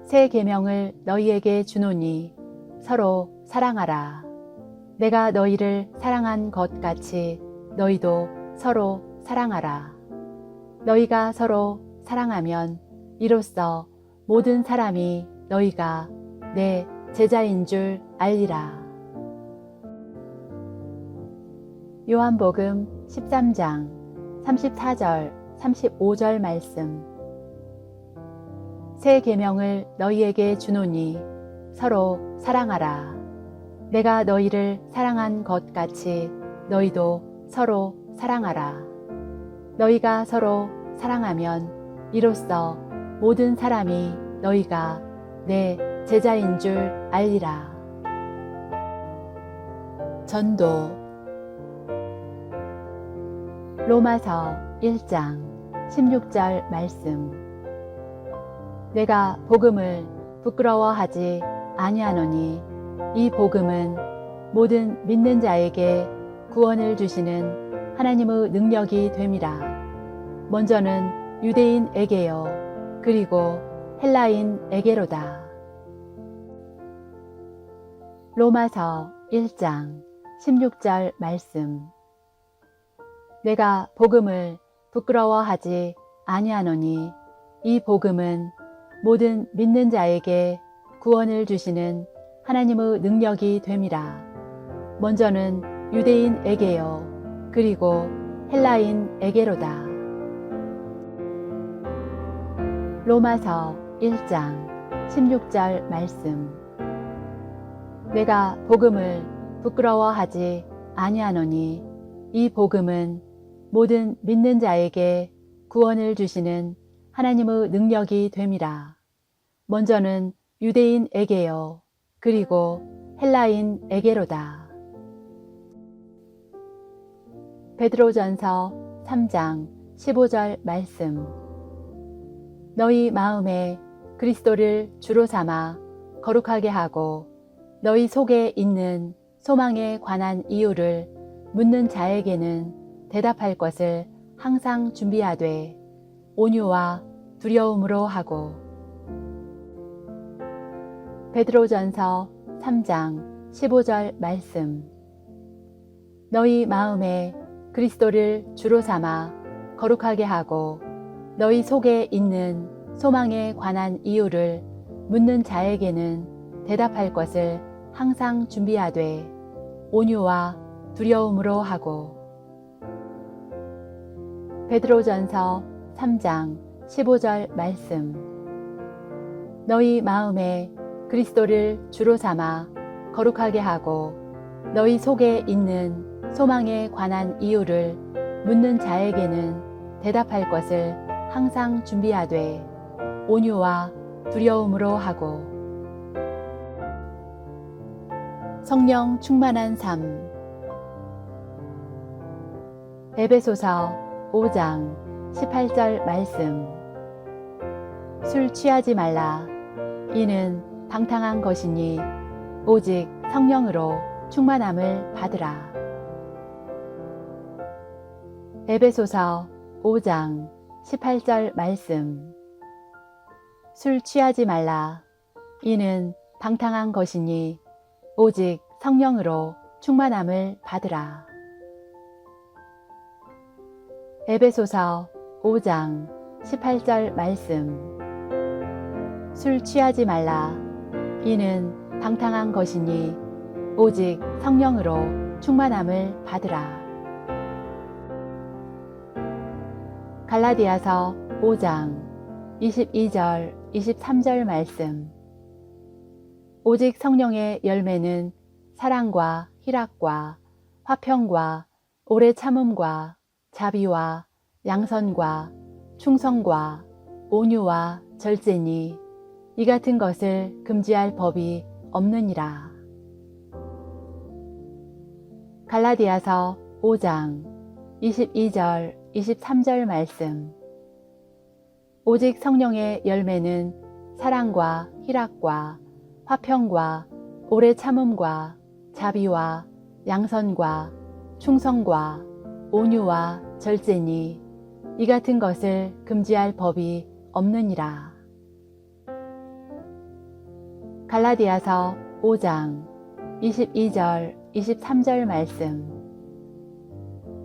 새 계명을 너희에게 주노니 서로 사랑하라. 내가 너희를 사랑한 것 같이 너희도 서로 사랑하라. 너희가 서로 사랑하면 이로써 모든 사람이 너희가 내 제자인 줄 알리라. 요한복음 13장 34절 35절 말씀. 새 계명을 너희에게 주노니 서로 사랑하라. 내가 너희를 사랑한 것 같이 너희도 서로 사랑하라. 너희가 서로 사랑하면 이로써 모든 사람이 너희가 내 제자인 줄 알리라. 전도. 로마서 1장 16절 말씀. 내가 복음을 부끄러워하지 아니하노니 이 복음은 모든 믿는 자에게 구원을 주시는 하나님의 능력이 됨이라. 먼저는 유대인에게요 그리고 헬라인에게로다. 로마서 1장 16절 말씀. 내가 복음을 부끄러워하지 아니하노니 이 복음은 모든 믿는 자에게 구원을 주시는 하나님의 능력이 됨이라. 먼저는 유대인에게요 그리고 헬라인에게로다. 로마서 1장 16절 말씀. 내가 복음을 부끄러워하지 아니하노니 이 복음은 모든 믿는 자에게 구원을 주시는 하나님의 능력이 됨이라. 먼저는 유대인에게요 그리고 헬라인에게로다. 베드로전서 3장 15절 말씀. 너희 마음에 그리스도를 주로 삼아 거룩하게 하고 너희 속에 있는 소망에 관한 이유를 묻는 자에게는 대답할 것을 항상 준비하되 온유와 두려움으로 하고. 베드로전서 3장 15절 말씀. 너희 마음에 그리스도를 주로 삼아 거룩하게 하고 너희 속에 있는 소망에 관한 이유를 묻는 자에게는 대답할 것을 항상 준비하되 온유와 두려움으로 하고. 베드로전서 3장 15절 말씀. 너희 마음에 그리스도를 주로 삼아 거룩하게 하고 너희 속에 있는 소망에 관한 이유를 묻는 자에게는 대답할 것을 항상 준비하되 온유와 두려움으로 하고. 성령 충만한 삶. 에베소서 5장 18절 말씀. 술 취하지 말라. 이는 방탕한 것이니 오직 성령으로 충만함을 받으라. 에베소서 5장 18절 말씀. 술 취하지 말라. 이는 방탕한 것이니 오직 성령으로 충만함을 받으라. 에베소서 5장 18절 말씀. 술 취하지 말라. 이는 방탕한 것이니 오직 성령으로 충만함을 받으라. 갈라디아서 5장 22절 23절 말씀. 오직 성령의 열매는 사랑과 희락과 화평과 오래 참음과 자비와 양선과 충성과 온유와 절제니 이 같은 것을 금지할 법이 없느니라. 갈라디아서 5장 22절 23절 말씀. 오직 성령의 열매는 사랑과 희락과 화평과 오래 참음과 자비와 양선과 충성과 온유와 절제니 이 같은 것을 금지할 법이 없느니라. 갈라디아서 5장 22절 23절 말씀.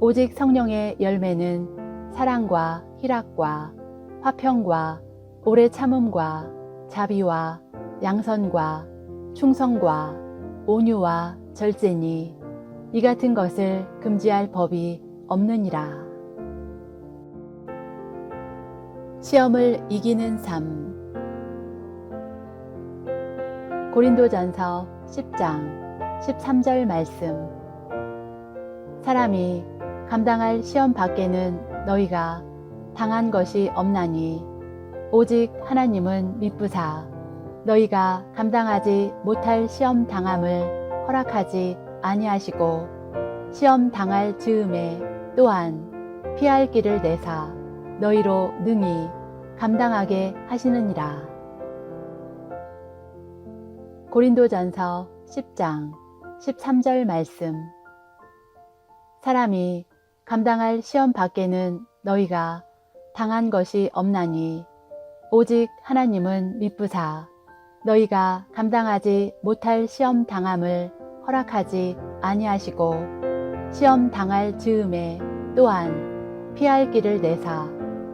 오직 성령의 열매는 사랑과 희락과 화평과 오래 참음과 자비와 양선과 충성과 온유와 절제니 이 같은 것을 금지할 법이 없느니라. 시험을 이기는 삶. 고린도전서 10장 13절 말씀. 사람이 감당할 시험 밖에는 너희가 당한 것이 없나니 오직 하나님은 미쁘사 너희가 감당하지 못할 시험 당함을 허락하지 아니하시고 시험 당할 즈음에 또한 피할 길을 내사 너희로 능히 감당하게 하시느니라. 고린도전서 10장 13절 말씀. 사람이 감당할 시험 밖에는 너희가 당한 것이 없나니 오직 하나님은 미쁘사 너희가 감당하지 못할 시험 당함을 허락하지 아니하시고 시험 당할 즈음에 또한 피할 길을 내사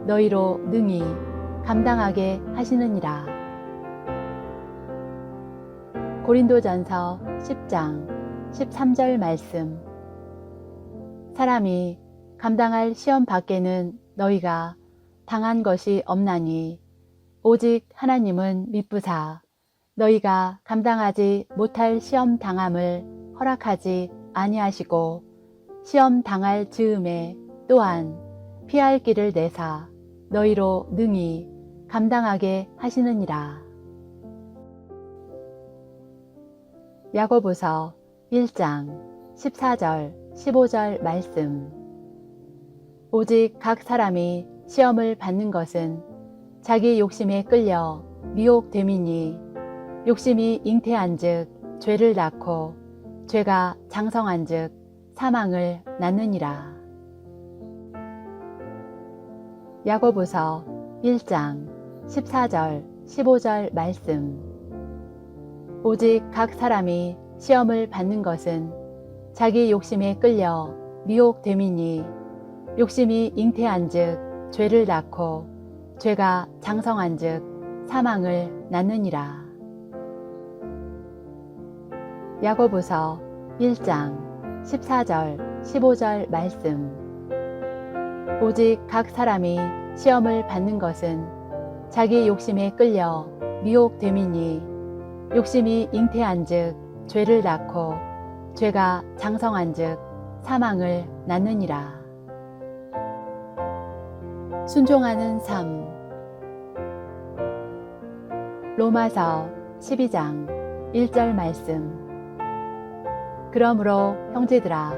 너희로 능히 감당하게 하시느니라. 고린도전서 10장 13절 말씀. 사람이 감당할 시험 밖에는 너희가 당한 것이 없나니 오직 하나님은 미쁘사 너희가 감당하지 못할 시험 당함을 허락하지 아니하시고 시험 당할 즈음에 또한 피할 길을 내사 너희로 능히 감당하게 하시느니라. 야고보서 1장 14절 15절 말씀. 오직 각 사람이 시험을 받는 것은 자기 욕심에 끌려 미혹됨이니 욕심이 잉태한즉 죄를 낳고 죄가 장성한즉 사망을 낳느니라. 야고보서 1장 14절 15절 말씀. 오직 각 사람이 시험을 받는 것은 자기 욕심에 끌려 미혹됨이니 욕심이 잉태한즉 죄를 낳고 죄가 장성한즉 사망을 낳느니라. 야고보서 1장 14절 15절 말씀. 오직 각 사람이 시험을 받는 것은 자기 욕심에 끌려 미혹됨이니 욕심이 잉태한즉 죄를 낳고 죄가 장성한즉 사망을 낳느니라. 순종하는 삶. 로마서 12장 1절 말씀. 그러므로 형제들아,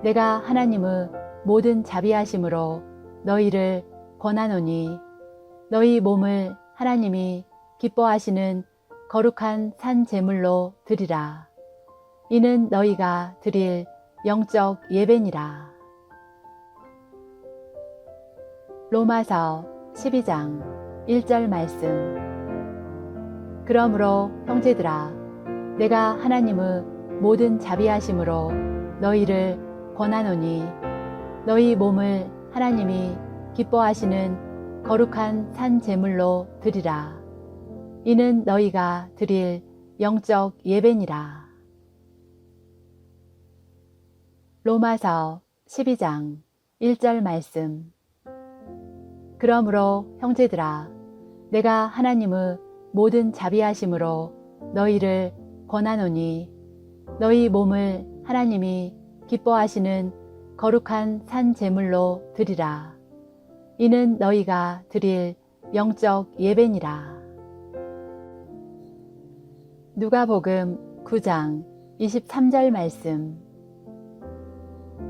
내가 하나님의 모든 자비하심으로 너희를 권하노니 너희 몸을 하나님이 기뻐하시는 거룩한 산 제물로 드리라. 이는 너희가 드릴 영적 예배니라. 로마서 12장 1절 말씀. 그러므로 형제들아, 내가 하나님의 모든 자비하심으로 너희를 권하노니 너희 몸을 하나님이 기뻐하시는 거룩한 산 제물로 드리라. 이는 너희가 드릴 영적 예배니라. 로마서 12장 1절 말씀. 그러므로 형제들아, 내가 하나님의 모든 자비하심으로 너희를 권하노니 너희 몸을 하나님이 기뻐하시는 거룩한 산 제물로 드리라. 이는 너희가 드릴 영적 예배니라. 누가복음 9장 23절 말씀.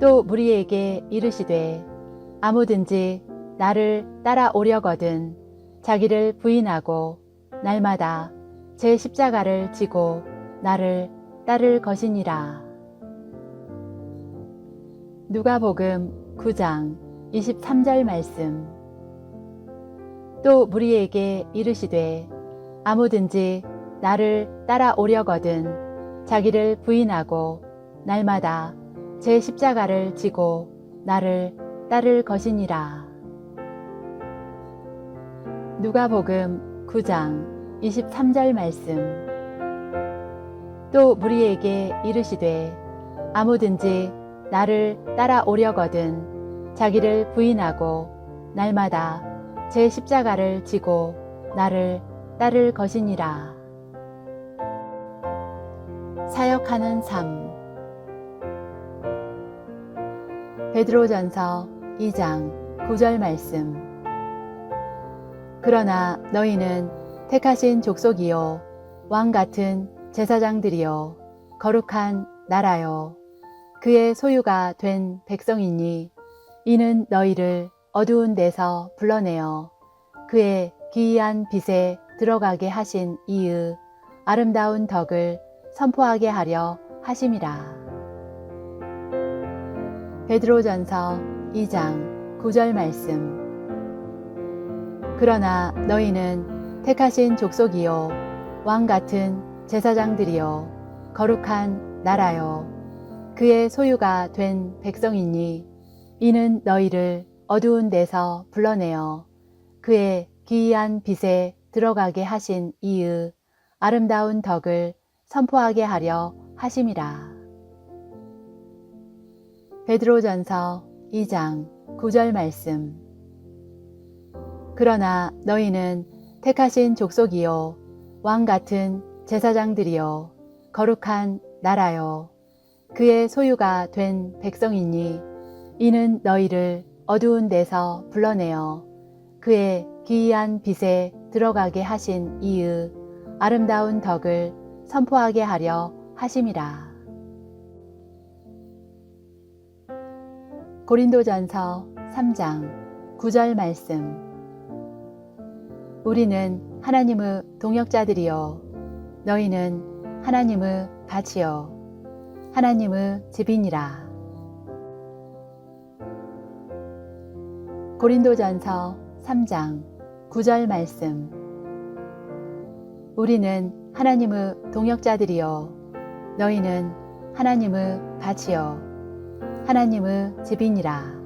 또 무리에게 이르시되 아무든지 나를 따라오려거든 자기를 부인하고 날마다 제 십자가를 지고 나를 따를 것이니라. 누가복음 9장 23절 말씀. 또 무리에게 이르시되 아무든지 나를 따라오려거든 자기를 부인하고 날마다 제 십자가를 지고 나를 따를 것이니라. 누가복음 9장 23절 말씀. 또 무리에게 이르시되 아무든지 나를 따라오려거든 자기를 부인하고 날마다 제 십자가를 지고 나를 따를 것이니라. 사역하는 삶. 베드로전서 2장 9절 말씀. 그러나 너희는 택하신 족속이요 왕 같은 제사장들이요 거룩한 나라요 그의 소유가 된 백성이니 이는 너희를 어두운 데서 불러내어 그의 기이한 빛에 들어가게 하신 이의 아름다운 덕을 선포하게 하려 하심이라. 베드로전서 2장 9절 말씀. 그러나 너희는 택하신 족속이요 왕 같은 제사장들이요 거룩한 나라요 그의 소유가 된 백성이니 이는 너희를 어두운 데서 불러내어 그의 기이한 빛에 들어가게 하신 이의 아름다운 덕을 선포하게 하려 하심이라. 베드로전서 2장 9절 말씀. 그러나 너희는 택하신 족속이요 왕 같은 제사장들이요 거룩한 나라요 그의 소유가 된 백성이니 이는 너희를 어두운 데서 불러내어 그의 기이한 빛에 들어가게 하신 이의 아름다운 덕을 선포하게 하려 하심이라. 고린도전서 3장 9절 말씀. 우리는 하나님의 동역자들이요 너희는 하나님의 밭이요 하나님의 집이니라. 고린도전서 3장 9절 말씀. 우리는 하나님의 동역자들이요 너희는 하나님의 밭이요 하나님의 집이니라.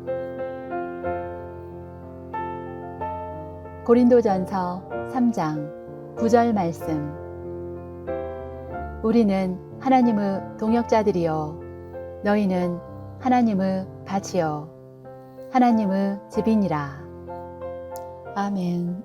고린도전서 3장 9절 말씀. 우리는 하나님의 동역자들이요 너희는 하나님의 밭이요 하나님의 집이니라. 아멘.